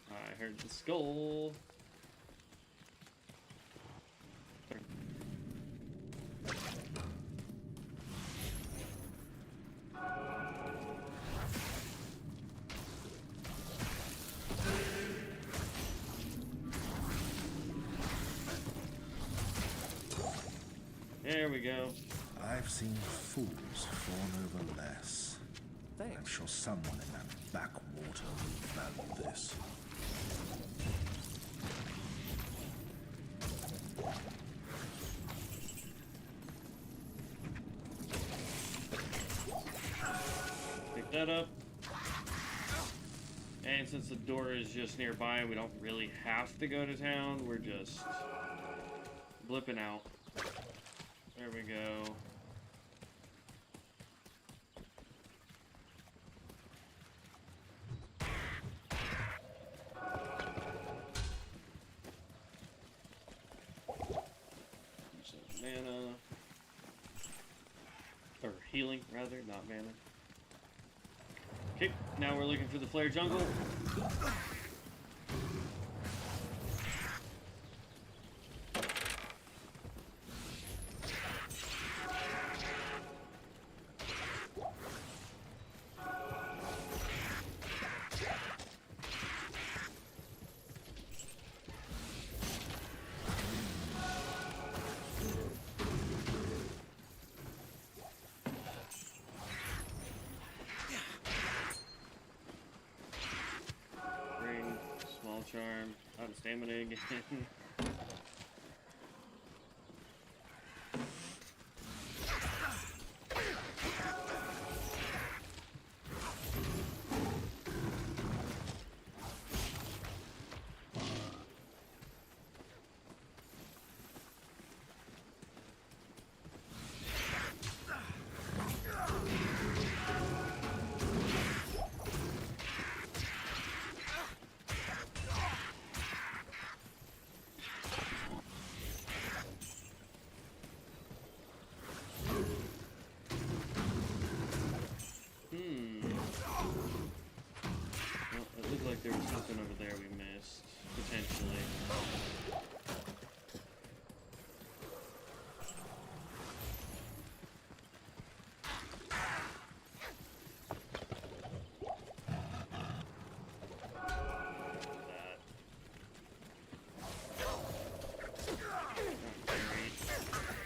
I heard the skull. There we go. I've seen fools fawn over less. I'm Thanks. sure someone in that backwater will value this. Pick that up. And since the door is just nearby, we don't really have to go to town. We're just blipping out. There we go. Some mana. Or healing, rather, not mana. Okay, now we're looking for the flare jungle. Charm, out of stamina again. There was something over there we missed, potentially.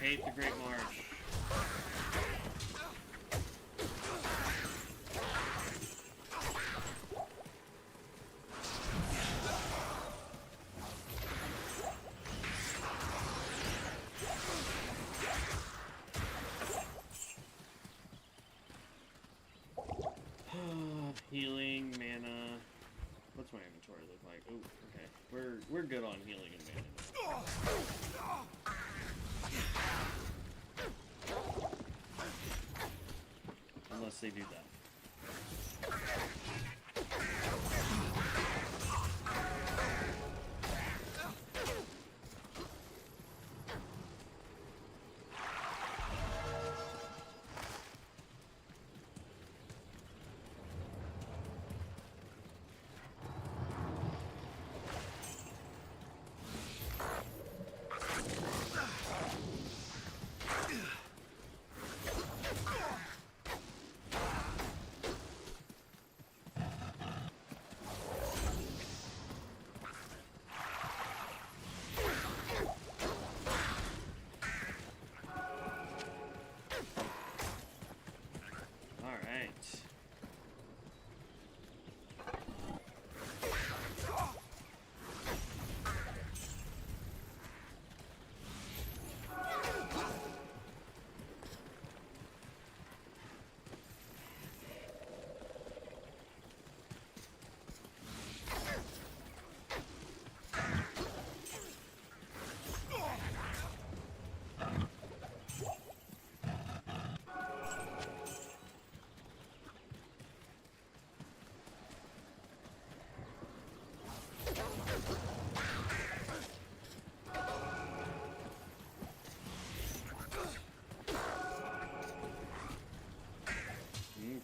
I hate the Great March. Healing, mana. What's my inventory look like? Oh, okay. We're good on healing and mana. Unless they do that.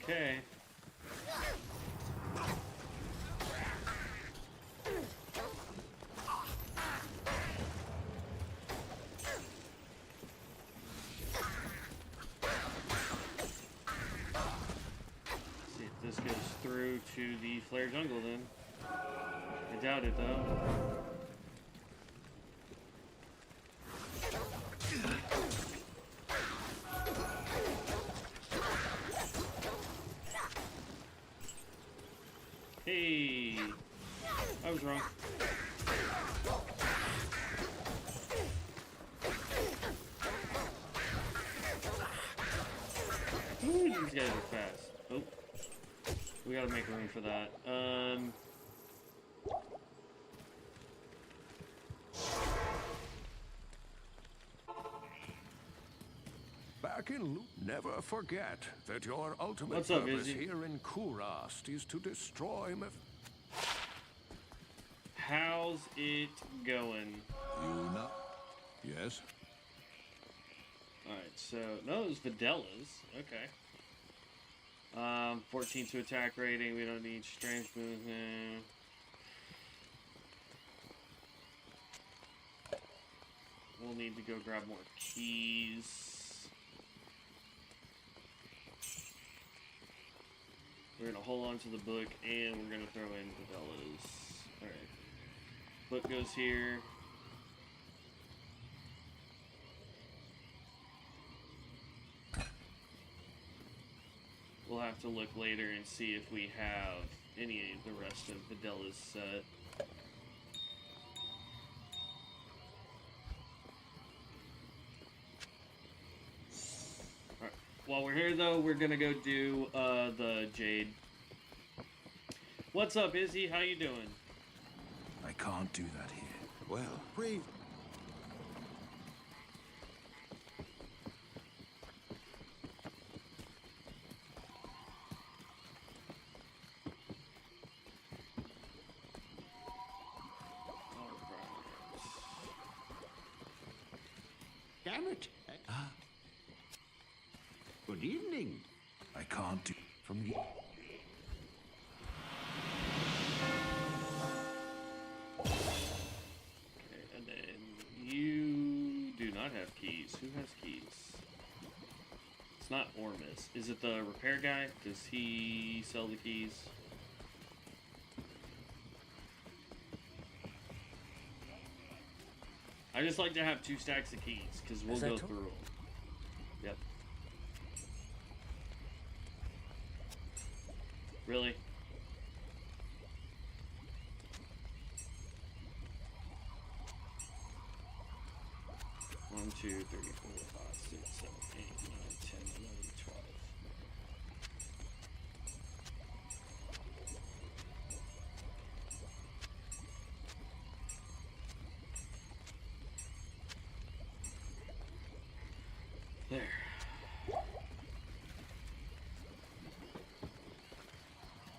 Okay. See if this goes through to the flare jungle then. I doubt it though. I was wrong. Ooh, these guys are fast. Oh. We gotta make room for that. Back in Loop. Never forget that your ultimate What's up, purpose Izzy? here in Kurast is to destroy How's it going? You know? Yes? Alright, so, no, it was Vidella's. Okay. 14 to attack rating. We don't need strength movement. We'll need to go grab more keys. We're gonna hold on to the book and we're gonna throw in Vidella's. Alright. Book goes here. We'll have to look later and see if we have any of the rest of Vidella's set. Alright. While we're here, though, we're gonna go do the Jade. What's up, Izzy? How you doing? I can't do that here. Well, brave. Damn it. Good evening. I can't do From the... Okay, and then you do not have keys. Who has keys? It's not Ormus. Is it the repair guy? Does he sell the keys? I just like to have 2 stacks of keys, because we'll go through them. Yep. Really? One, 2, 3, 4, 5, 6, 7, 8, 9, 10, 11, 12. There.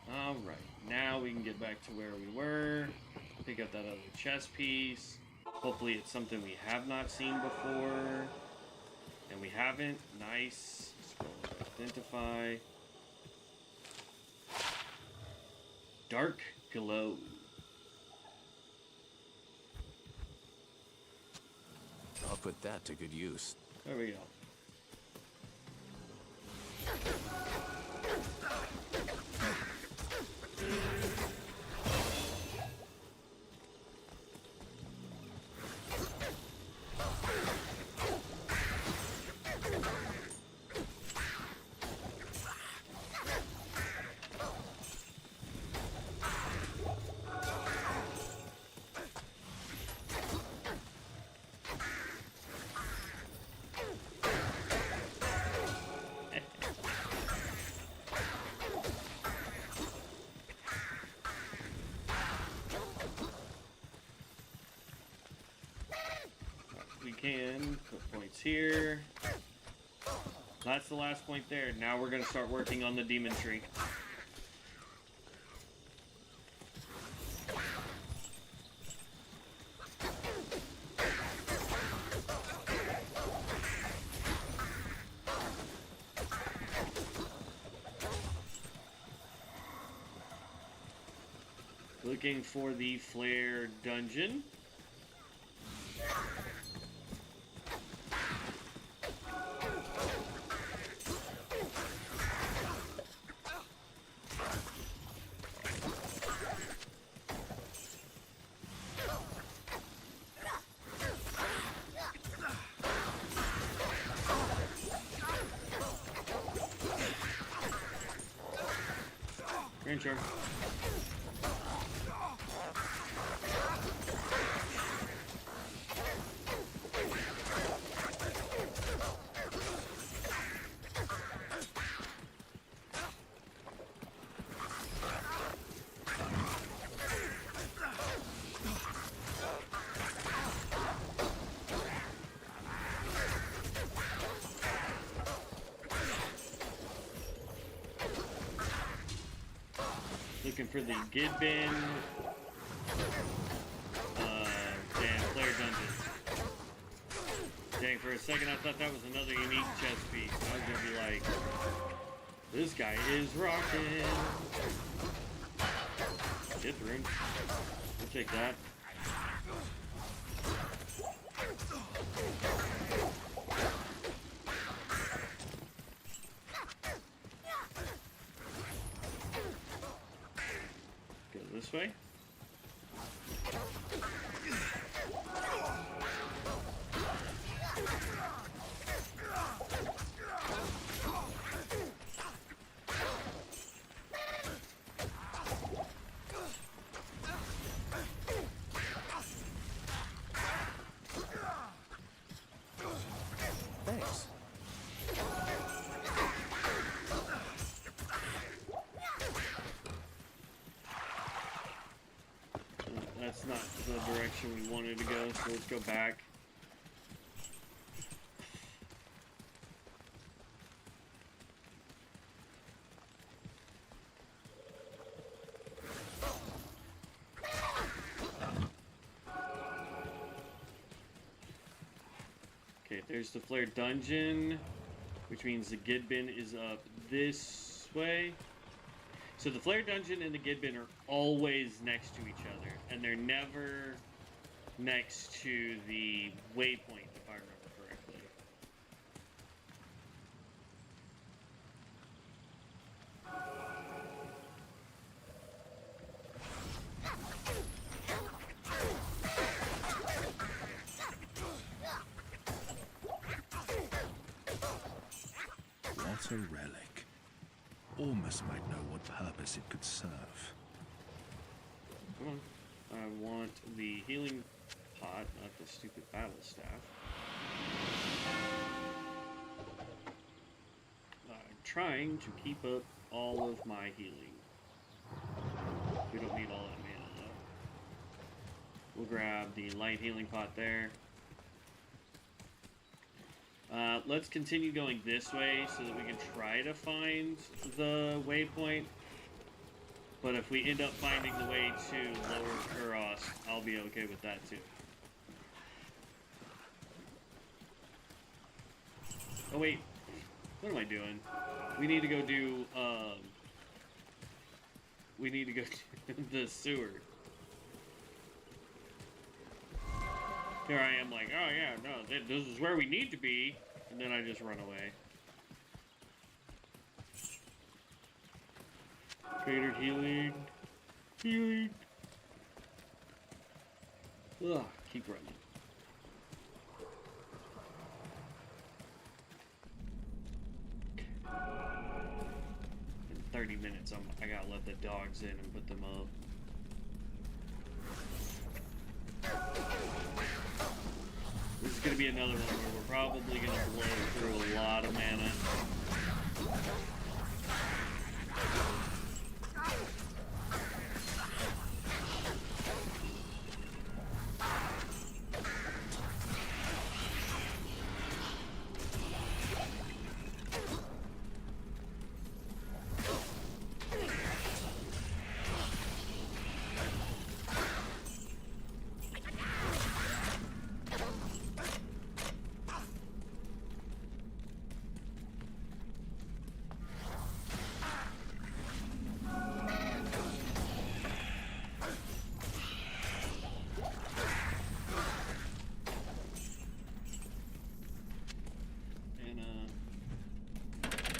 Alright, now we can get back to where we were. Pick up that other chess piece. Hopefully it's something we have not seen before. And we haven't. Nice. Scroll to identify. Dark glow. I'll put that to good use. There we go. We can put points here. That's the last point there. Now we're going to start working on the demon tree. Looking for the flare dungeon. You're in charge. Looking for the Gidbin. Damn, Flare Dungeon. Dang, for a second I thought that was another unique chest piece. I was gonna be like, this guy is rocking. Get through. We'll take that. Go this way. Thanks. That's not the direction we wanted to go, so let's go back. Okay, there's the Flare Dungeon, which means the Gidbin is up this way. So the Flare Dungeon and the Gidbin are always next to each other, and they're never next to the waypoint, if I remember correctly. What a relic. Almost might know what purpose it could serve. Come on. I want the healing pot, not the stupid battle staff. I'm trying to keep up all of my healing. We don't need all that mana though. We'll grab the light healing pot there. Let's continue going this way so that we can try to find the waypoint. But if we end up finding the way to Lower Kuros, I'll be okay with that too. Oh wait, what am I doing? We need to go do, we need to go to the sewer. Here I am like, oh yeah, no, this is where we need to be. And then I just run away. Cratered healing. Healing. Ugh, keep running. In 30 minutes, I gotta let the dogs in and put them up. This is going to be another one where we're probably going to blow through a lot of mana.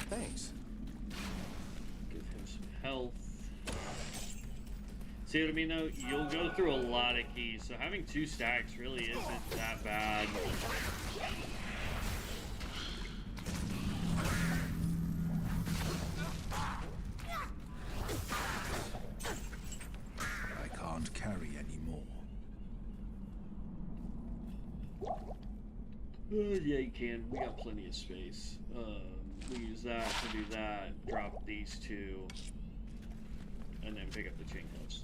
Thanks. Give him some health. See what I mean though? You'll go through a lot of keys, so having 2 stacks really isn't that bad. I can't carry any more. Yeah, you can. We got plenty of space. We use that to do that, drop these 2, and then pick up the chain gloves.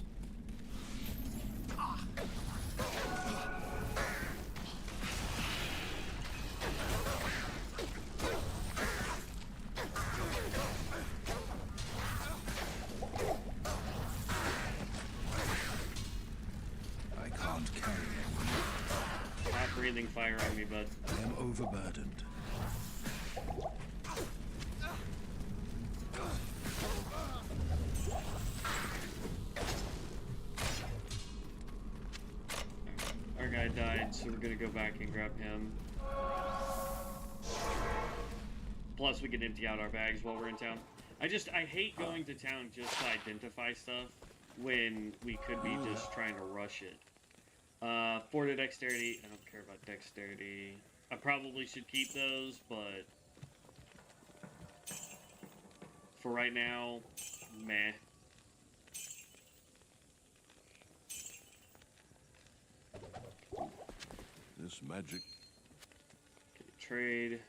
fire on me, bud. I am overburdened. Our guy died, so we're gonna go back and grab him. Plus, we can empty out our bags while we're in town. I hate going to town just to identify stuff when we could be just trying to rush it. 4 to dexterity. I don't care about dexterity. I probably should keep those, but for right now, meh. This magic. Get a trade.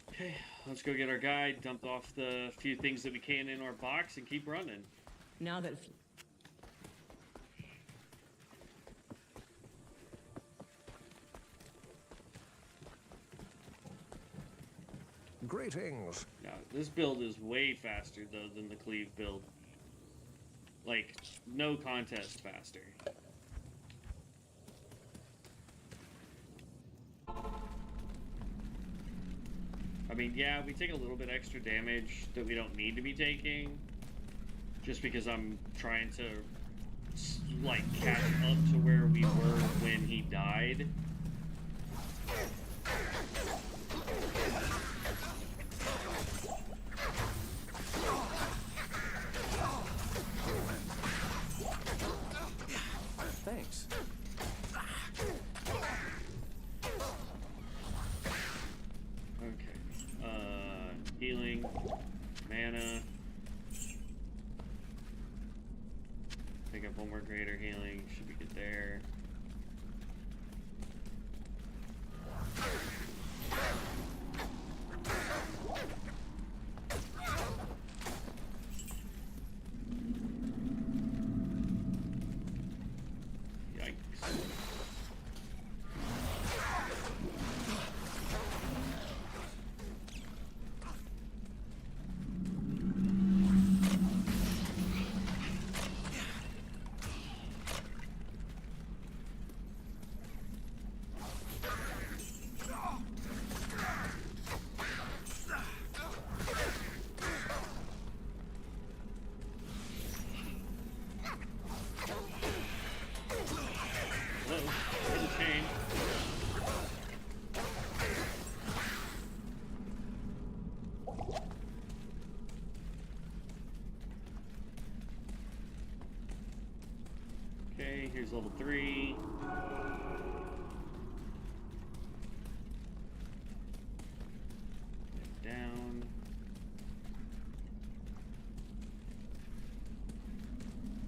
Okay, let's go get our guide, dump off the few things that we can in our box, and keep running. Now that Greetings. Now, this build is way faster, though, than the Cleave build. Like, no contest faster. I mean, yeah, we take a little bit extra damage that we don't need to be taking. Just because I'm trying to, like, catch up to where we were when he died. Thanks. Okay. Healing, mana. Pick up one more greater healing. Should be good there. Okay, here's level 3. Down.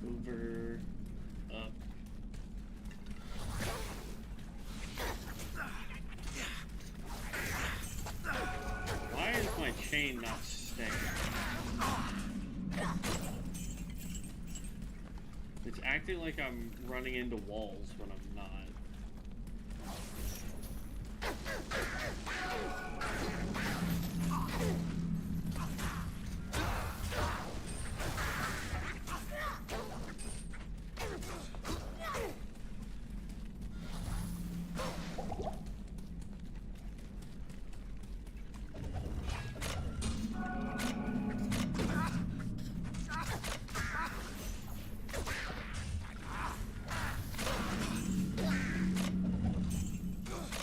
Over. Up. Why is my chain not staying? It's acting like I'm running into walls when I'm not.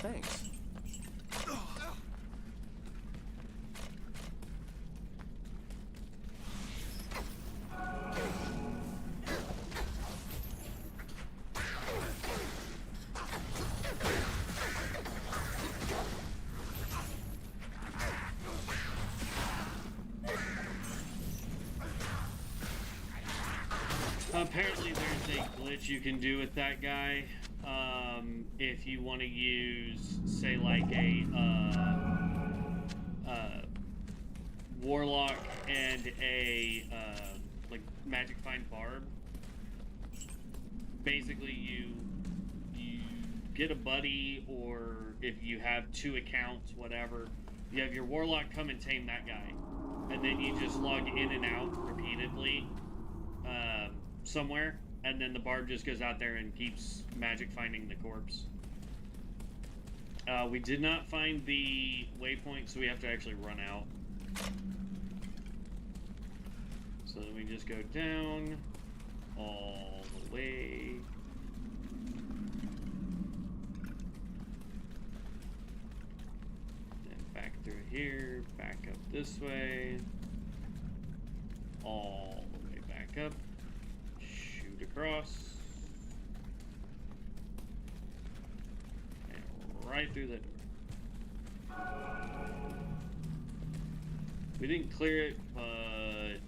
Thanks. Apparently there's a glitch you can do with that guy. If you want to use, say, like a Warlock and a like Magic Find Barb. Basically, you get a buddy, or if you have 2 accounts, whatever, you have your Warlock come and tame that guy. And then you just log in and out repeatedly somewhere, and then the Bard just goes out there and keeps magic finding the corpse. We did not find the waypoint, so we have to actually run out. So then we just go down all the way. Then back through here, back up this way. All the way back up. Shoot across. And right through that door. We didn't clear it, but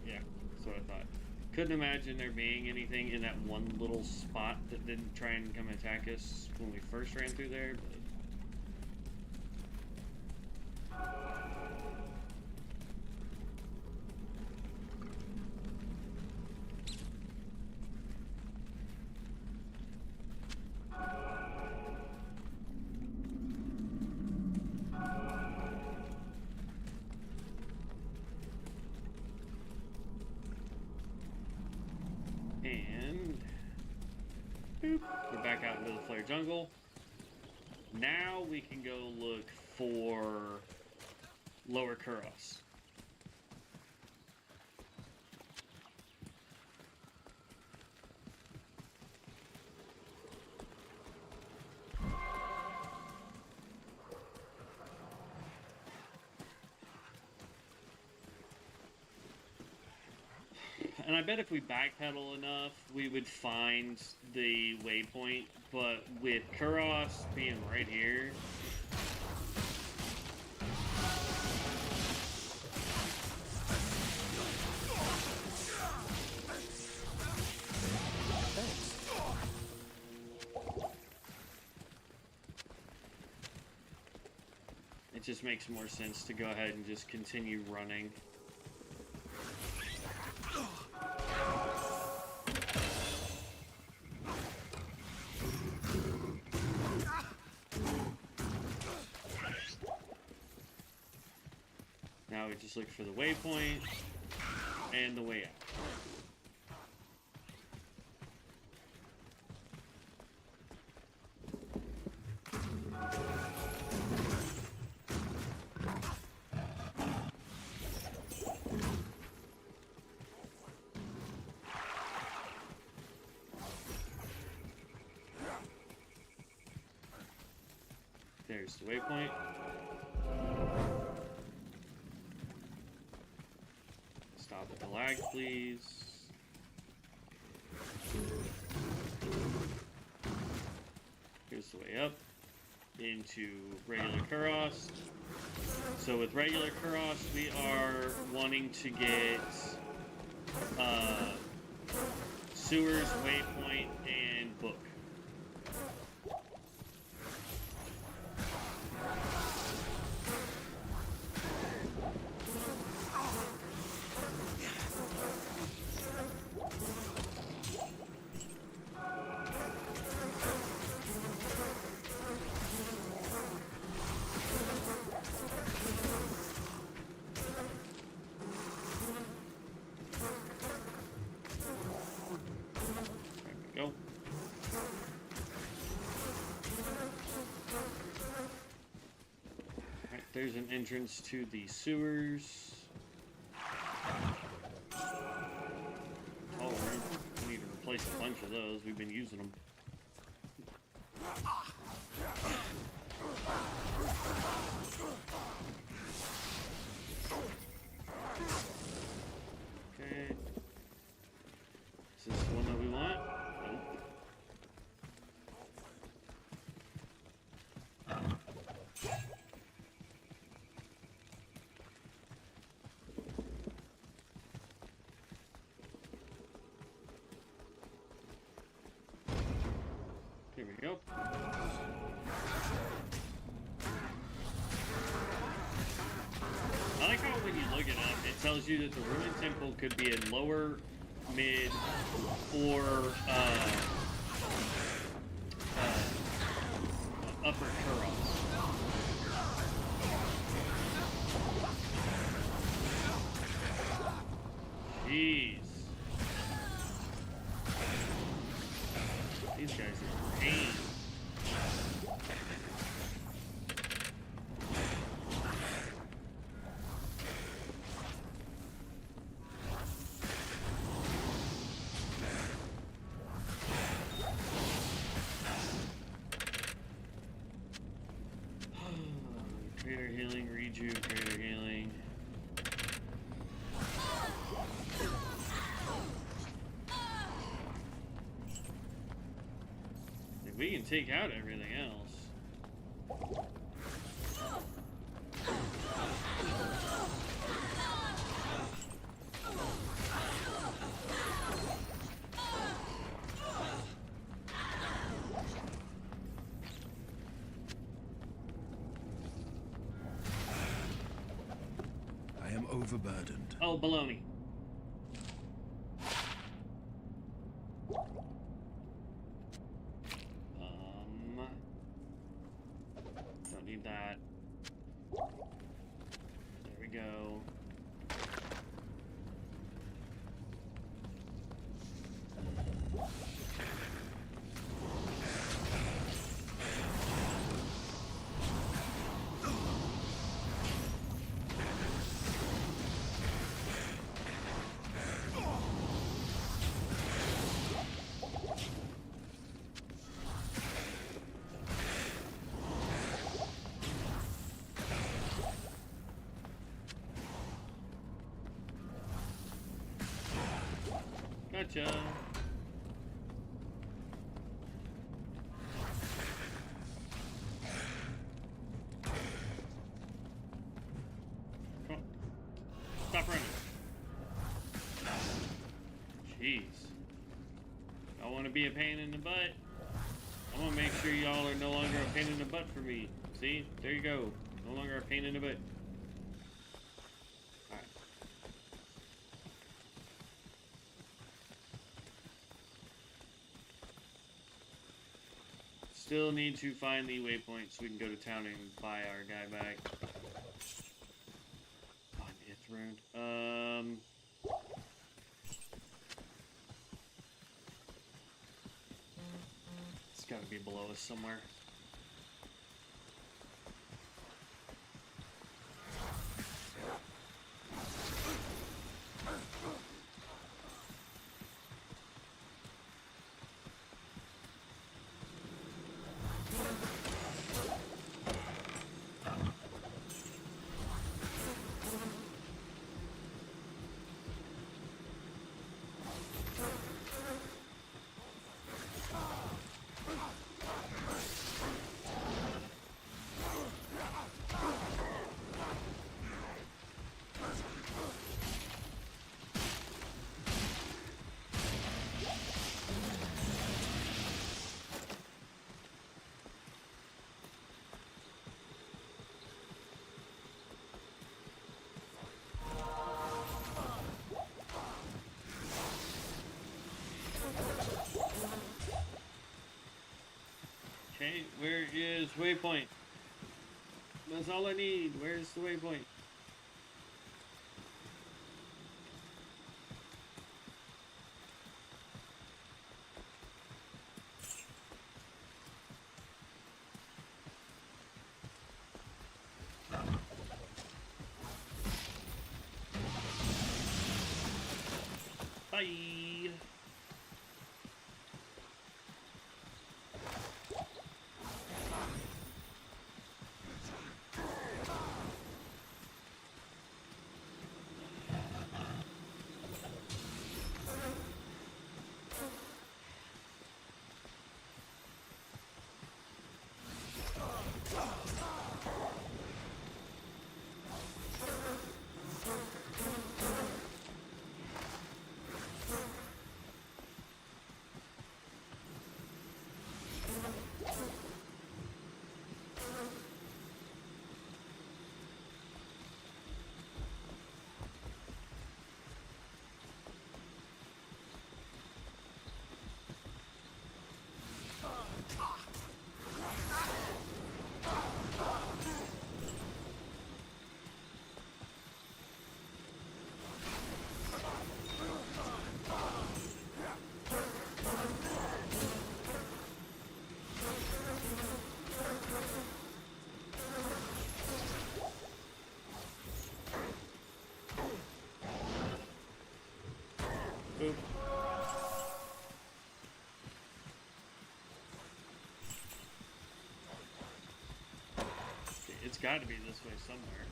yeah, that's what I thought. Couldn't imagine there being anything in that one little spot that didn't try and come attack us when we first ran through there, but we're back out into the Flare Jungle. Now we can go look for Lower Kuros. And I bet if we backpedal enough, we would find the waypoint, but with Kuros being right here... It just makes more sense to go ahead and just continue running. Now we just look for the waypoint and the way out. There's the waypoint. Stop at the lag, please. Here's the way up into regular Kuros. So with regular Kuros, we are wanting to get sewers, waypoint, and book. There's an entrance to the sewers. Oh, we need to replace a bunch of those. We've been using them. Okay. Is this the one that we want? Nope. Here we go. I like how when you look it up, it tells you that the Ruined Temple could be in lower, mid, or need you, greater healing. If we can take out everything else. I am overburdened. Oh, baloney. Don't need that. There we go. Gotcha. Come on. Stop running. Jeez. I want to be a pain in the butt. I want to make sure y'all are no longer a pain in the butt for me. See? There you go. No longer a pain in the butt. Still need to find the waypoint so we can go to town and buy our guy back. Oh, an Ith rune. It's gotta be below us somewhere. Okay, where is waypoint? That's all I need. Where's the waypoint? Bye. Boop. It's got to be this way somewhere.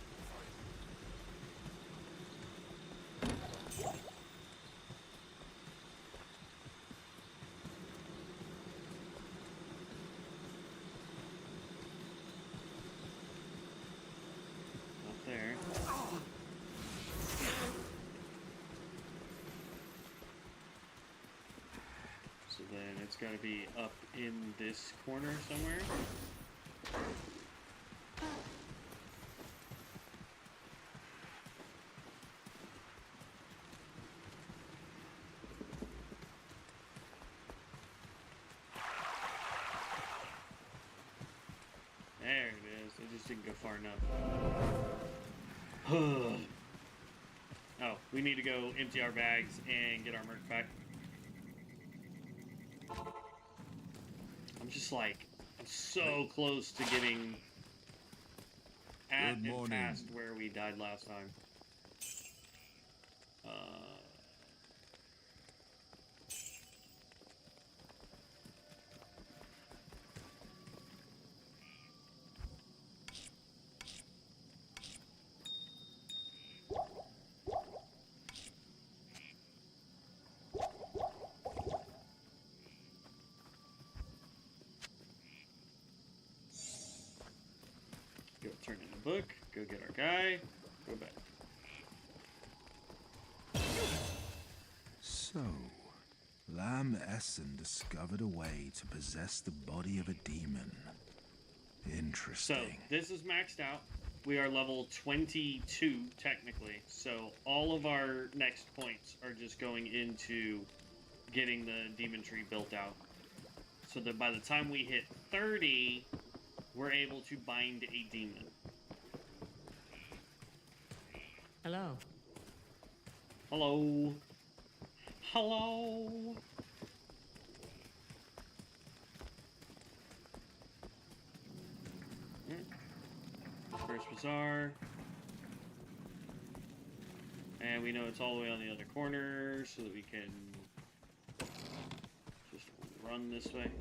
then it's got to be up in this corner somewhere. There it is. I just didn't go far enough. Oh, we need to go empty our bags and get our merch back. I'm just like, I'm so close to getting at and past where we died last time. Go turn in the book, go get our guy, go back. So, Lam Essen discovered a way to possess the body of a demon. Interesting. So, this is maxed out. We are level 22, technically. So, all of our next points are just going into getting the demon tree built out. So that by the time we hit 30, we're able to bind a demon. Hello. Hello. Hello. First bazaar. And we know it's all the way on the other corner, so that we can just run this way.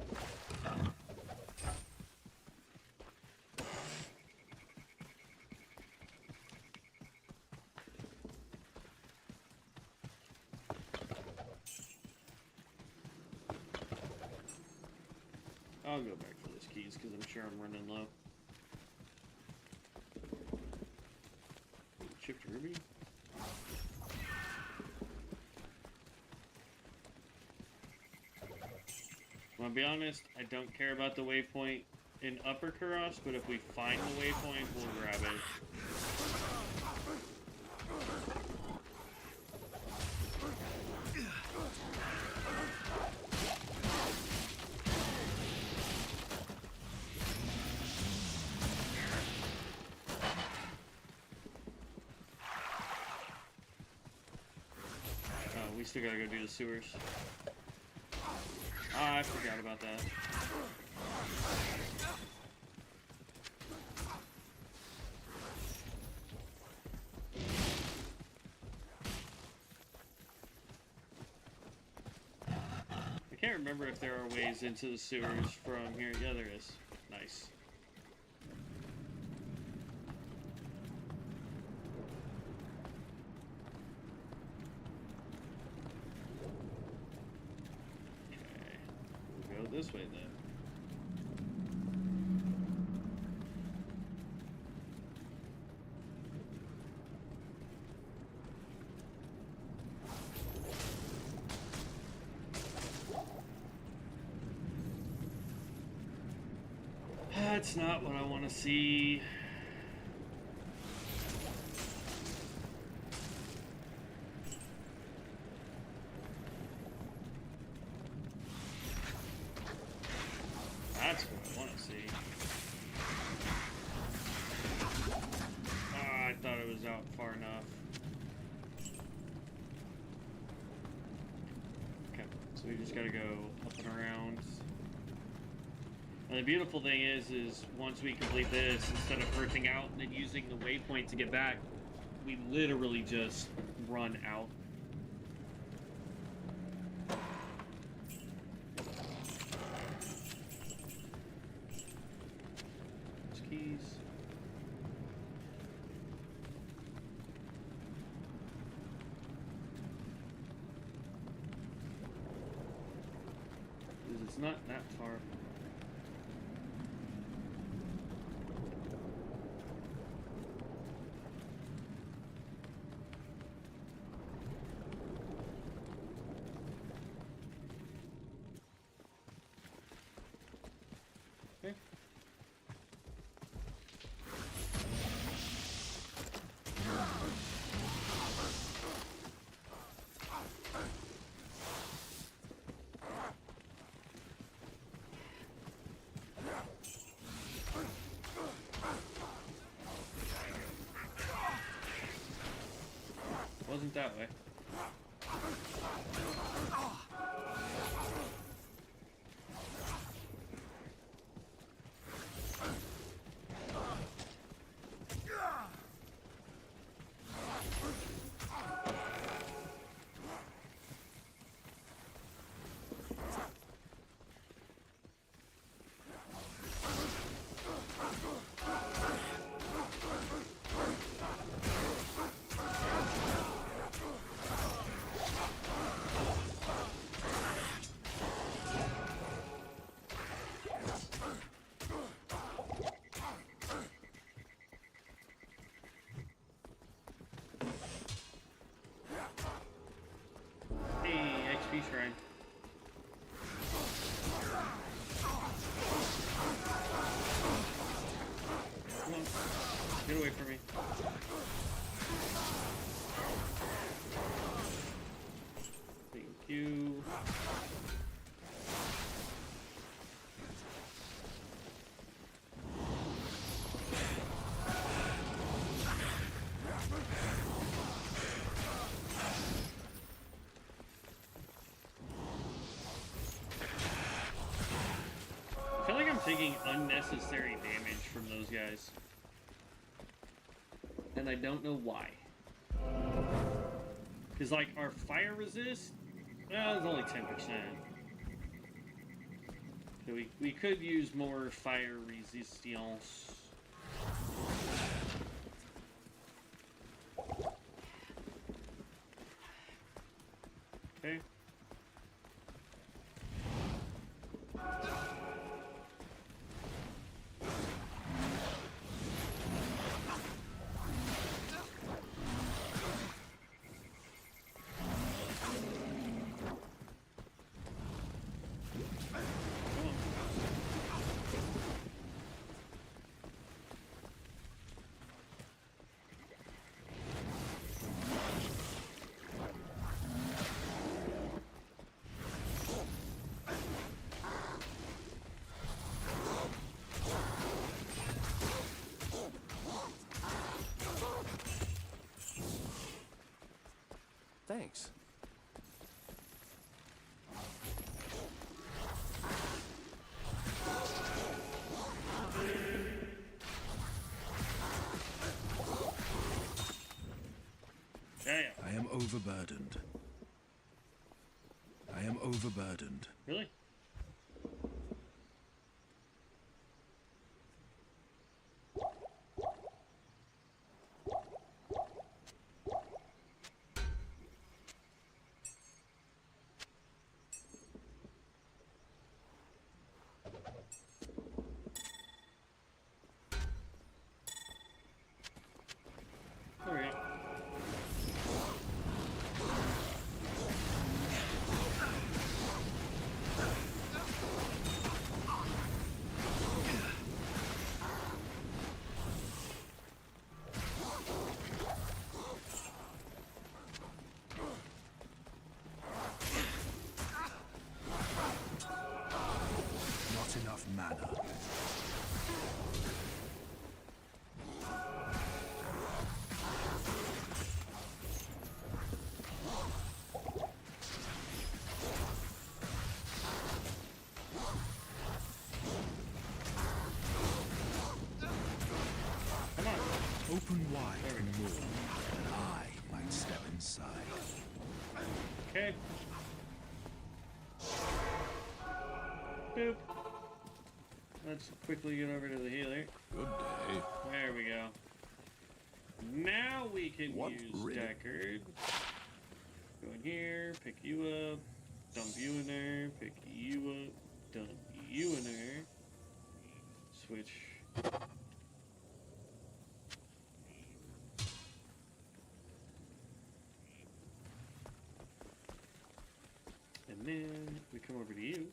I'll go back for those keys because I'm sure I'm running low. Chipped ruby. I'll be honest, I don't care about the waypoint in Upper Kuros, but if we find the waypoint, we'll grab it. We still gotta go do the sewers. Ah, I forgot about that. I can't remember if there are ways into the sewers from here. Yeah, there is. Nice. This way then. That's not what I want to see. That's what I want to see. Ah, I thought it was out far enough. Okay, so we just gotta go up and around. And the beautiful thing is once we complete this, instead of earthing out and then using the waypoint to get back, we literally just run out. Keys. Because it's not that far. Okay. Wasn't that way. XP shrine. Come on. Get away from me. Thank you. I feel like I'm taking unnecessary damage from those guys. And I don't know why. Because, like, our fire resist, well, it's only 10%. So we could use more fire resistance. Okay. Thanks. Yeah. I am overburdened. I am overburdened. Really? There we go. Not enough mana. Come on. Open wide and more, and I might step inside. Okay. Boop. Let's quickly get over to the healer. Good day. There we go. Now we can What use really? Deckard. Go in here, pick you up, dump you in there, pick you up, dump you in there. Switch. And then we come over to you.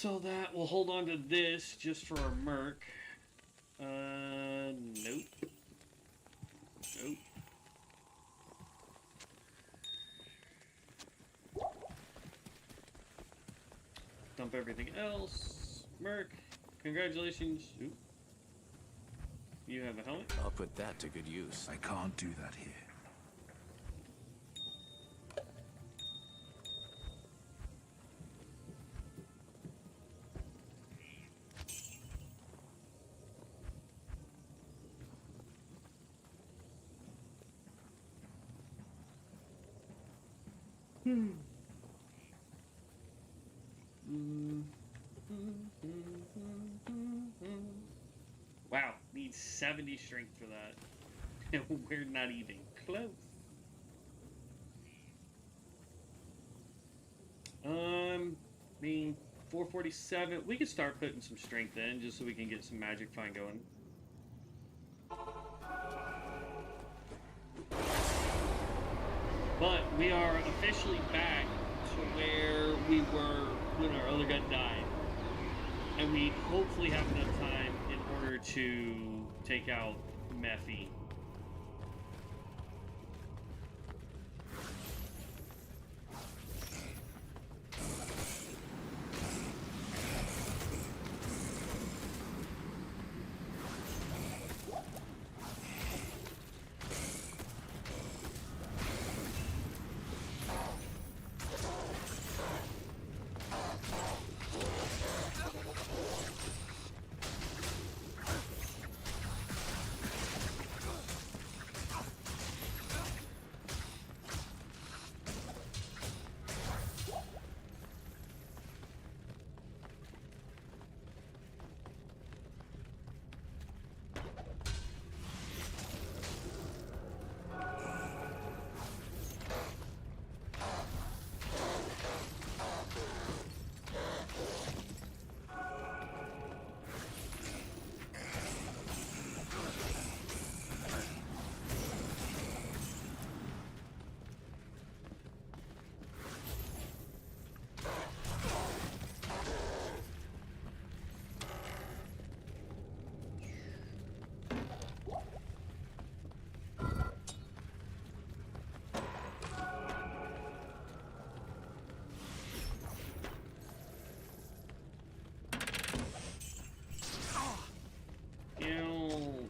So that we'll hold on to this just for our merc. Nope. Nope. Dump everything else. Merc, congratulations. Oop. You have a helmet? I'll put that to good use. I can't do that here. Wow, needs 70 strength for that. And we're not even close. Being 447, we could start putting some strength in just so we can get some magic find going. But we are officially back to where we were when our other guy died. And we hopefully have enough time in order to take out Mephi.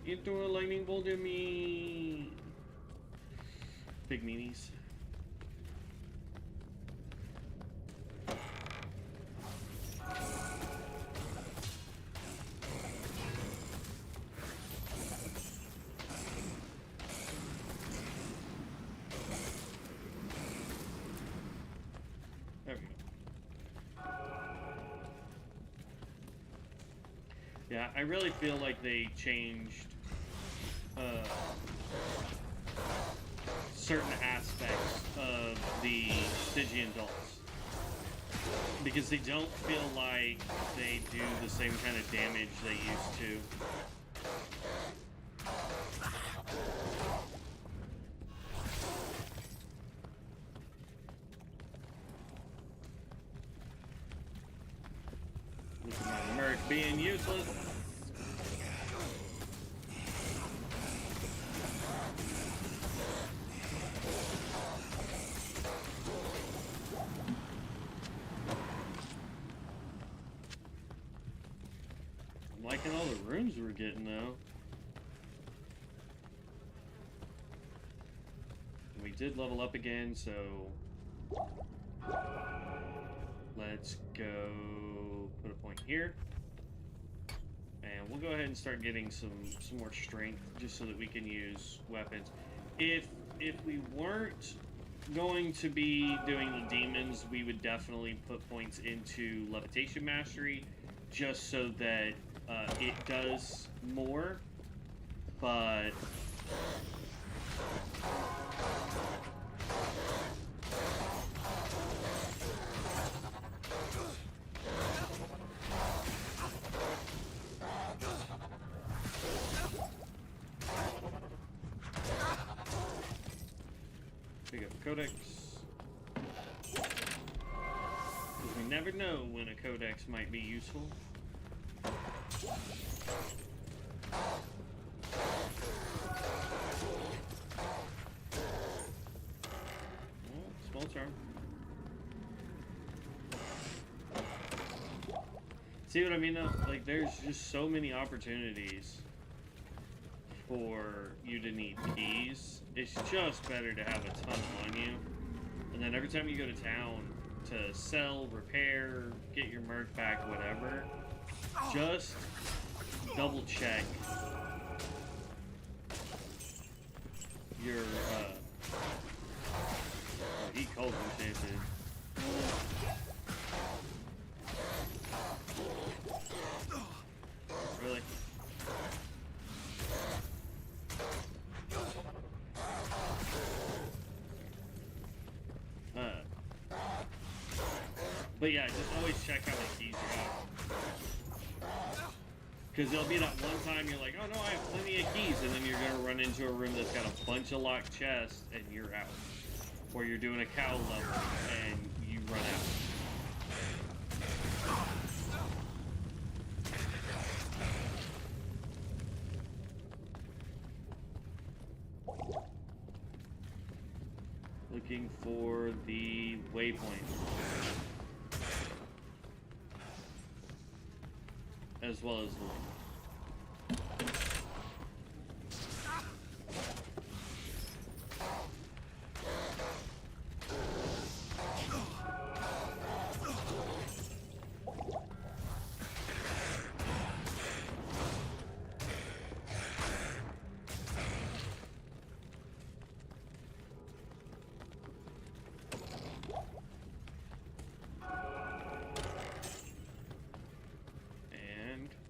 You threw a lightning bolt at me. Big meanies. There we go. Yeah, I really feel like they changed certain aspects of the Stygian dolls because they don't feel like they do the same kind of damage they used to. Look at my merc being useless. Liking all the runes we're getting though. We did level up again, so let's go put a point here. And we'll go ahead and start getting some more strength just so that we can use weapons. If we weren't going to be doing the demons, we would definitely put points into levitation mastery just so that it does more, but pick up the codex. We never never know when a codex might be useful. Small charm. See what I mean though? Like, there's just so many opportunities for you to need keys. It's just better to have a ton on you. And then every time you go to town to sell, repair, get your merc back, whatever, just double check your, he cold enchanted. Really? But yeah, just always check how many keys you have. Because there'll be that one time you're like, oh no, I have plenty of keys, and then you're going to run into a room that's got a bunch of locked chests, and you're out. Or you're doing a cow level, and you run out. Looking for the waypoint. As well as the link.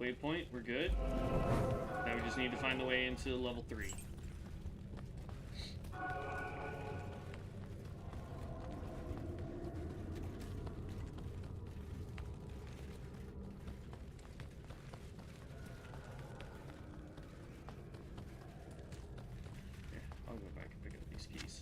Waypoint, we're good. Now we just need to find the way into level 3. Yeah, I'll go back and pick up these keys.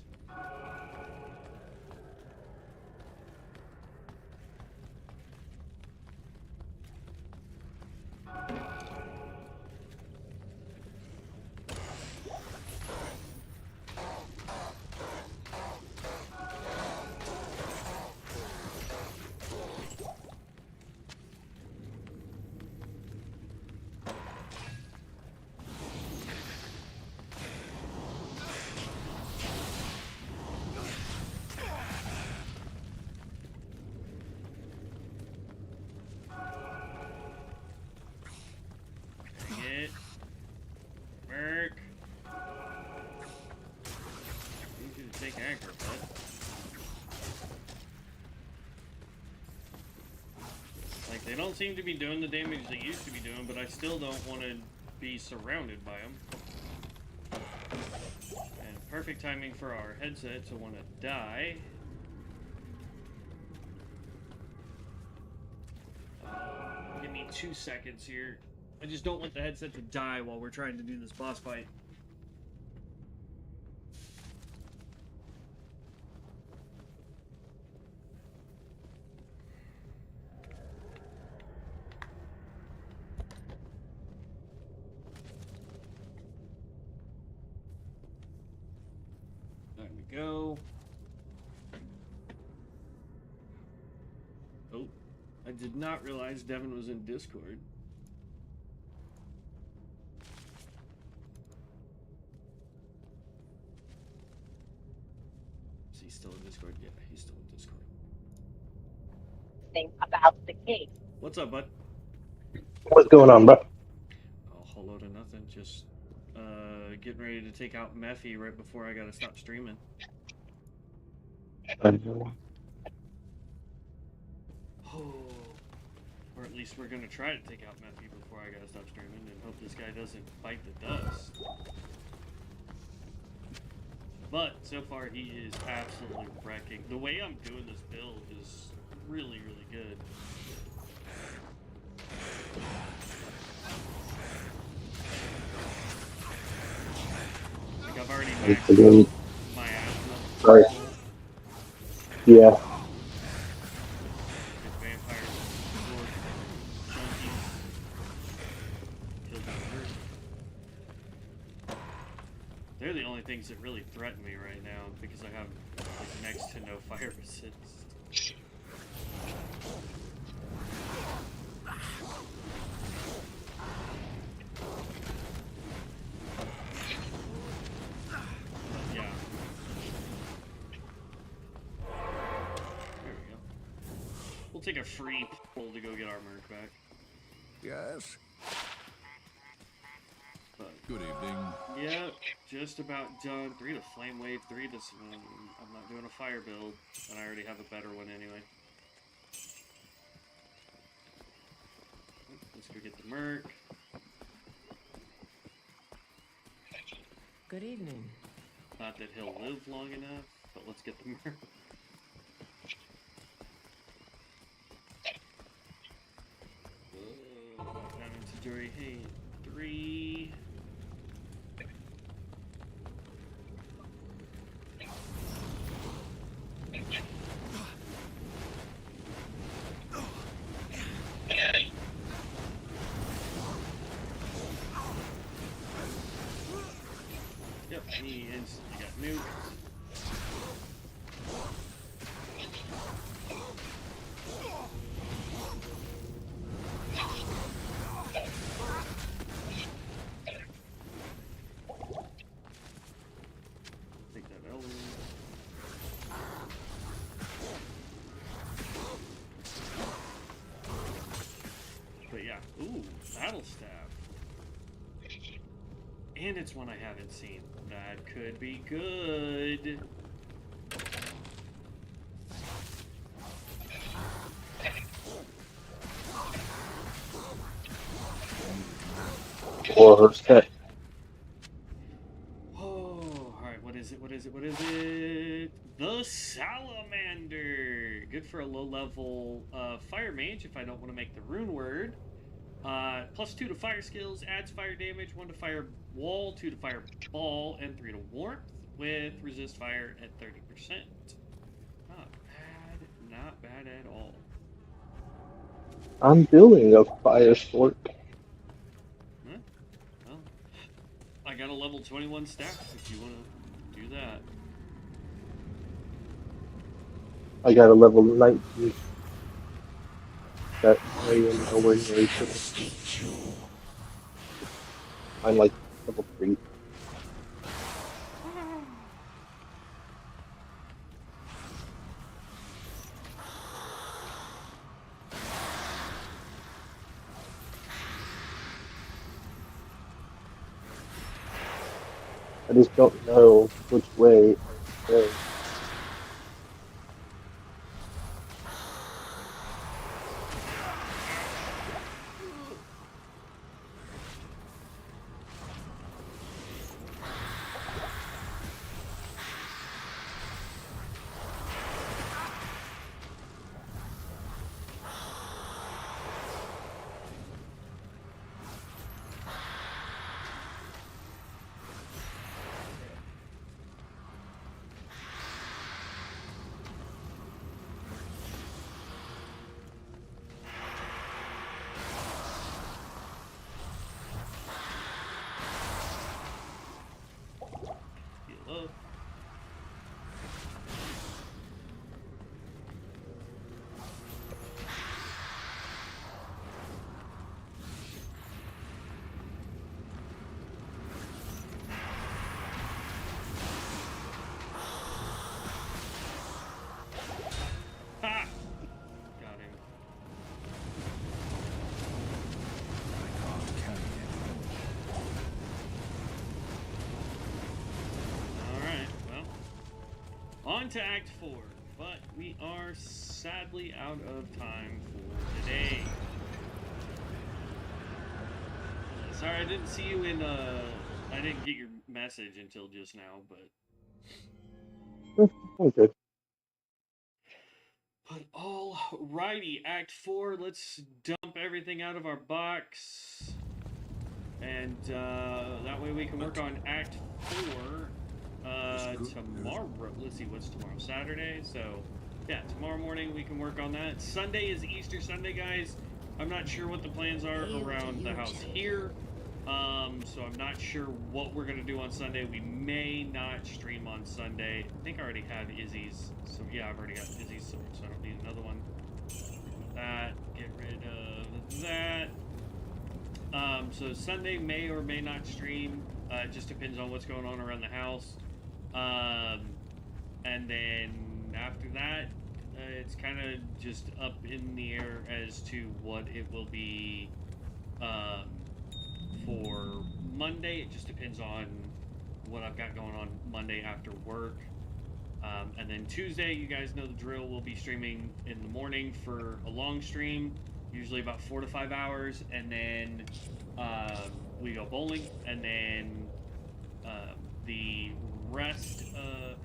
Take anchor, bud. Like, they don't seem to be doing the damage they used to be doing, but I still don't want to be surrounded by them. And perfect timing for our headset to want to die. Give me 2 seconds here. I just don't want the headset to die while we're trying to do this boss fight. There we go. Oh, I did not realize Devin was in Discord. Is he still in Discord? Yeah, he's still in Discord. Thing about the case. What's up, bud? What's going on, bro? Oh, a whole load of nothing. Just getting ready to take out Mephi right before I gotta stop streaming. Oh. Or at least we're gonna try to take out Mephi before I gotta stop streaming and hope this guy doesn't bite the dust. But so far he is absolutely wrecking. The way I'm doing this build is really, really good. Like, I've already maxed out my asthma. Right. Yeah. Vampire They're the only things that really threaten me right now because I have like next to no fire resist. Yeah. There we go. We'll take a free pull to go get our merc back. Yes? But, Good evening. yeah, just about done. 3 to Flame Wave, 3 to... I'm not doing a fire build, and I already have a better one anyway. Let's go get the merc. Good evening. Not that he'll live long enough, but let's get the merc. Down into Jory. Hey, 3. Yep, he instantly got nuked. Take that L. But yeah, ooh, battle staff. And it's one I haven't seen. That could be good. Or set. Oh, alright, what is it? What is it? What is it? The Salamander! Good for a low level fire mage if I don't want to make the rune word. +2 to fire skills, adds fire damage, 1 to fire wall, 2 to fire ball, and 3 to warmth, with resist fire at 30%. Not bad, not bad at all. I'm building a fire sport. Huh? Well, I got a level 21 staff if you want to do that. I got a level 19. That way you know where you're I'm like level 3. I just don't know which way I go. Heal up. Ha! Got him. Alright, well. On to Act 4, but we are sadly out of time for today. Sorry, I didn't see you in, I didn't get your message until just now, but... Okay. But alrighty, Act 4, let's dump everything out of our box. And that way we can work on Act 4 tomorrow. Let's see, what's tomorrow? Saturday? So, yeah, tomorrow morning we can work on that. Sunday is Easter Sunday, guys. I'm not sure what the plans are around the house here. So I'm not sure what we're gonna do on Sunday. We may not stream on Sunday. I think I already have Izzy's. So yeah, I've already got Izzy's sword, so I don't need another one. That, get rid of that. So Sunday may or may not stream. It just depends on what's going on around the house. And then after that, it's kind of just up in the air as to what it will be for Monday. It just depends on what I've got going on Monday after work. And then Tuesday, you guys know the drill. We'll be streaming in the morning for a long stream, usually about 4 to 5 hours, and then we go bowling, and then the rest,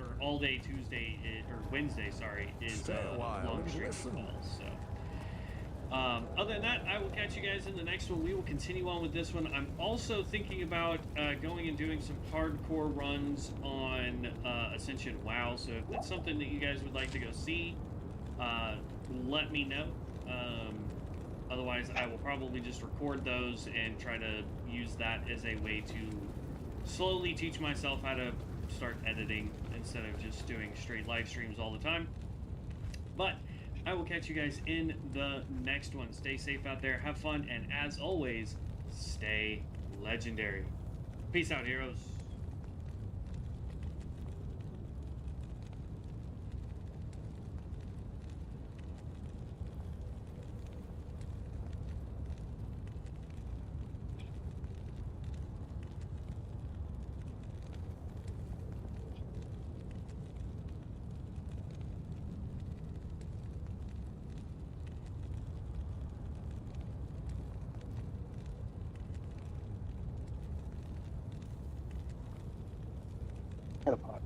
or all day Tuesday, or Wednesday, sorry, is Stay a while long and stream listen. calls. So. Other than that, I will catch you guys in the next one. We will continue on with this one. I'm also thinking about going and doing some hardcore runs on Ascension WoW. So if that's something that you guys would like to go see, let me know. Otherwise, I will probably just record those and try to use that as a way to slowly teach myself how to start editing instead of just doing straight live streams all the time. But I will catch you guys in the next one. Stay safe out there, have fun, and as always, stay legendary. Peace out, heroes. Kind of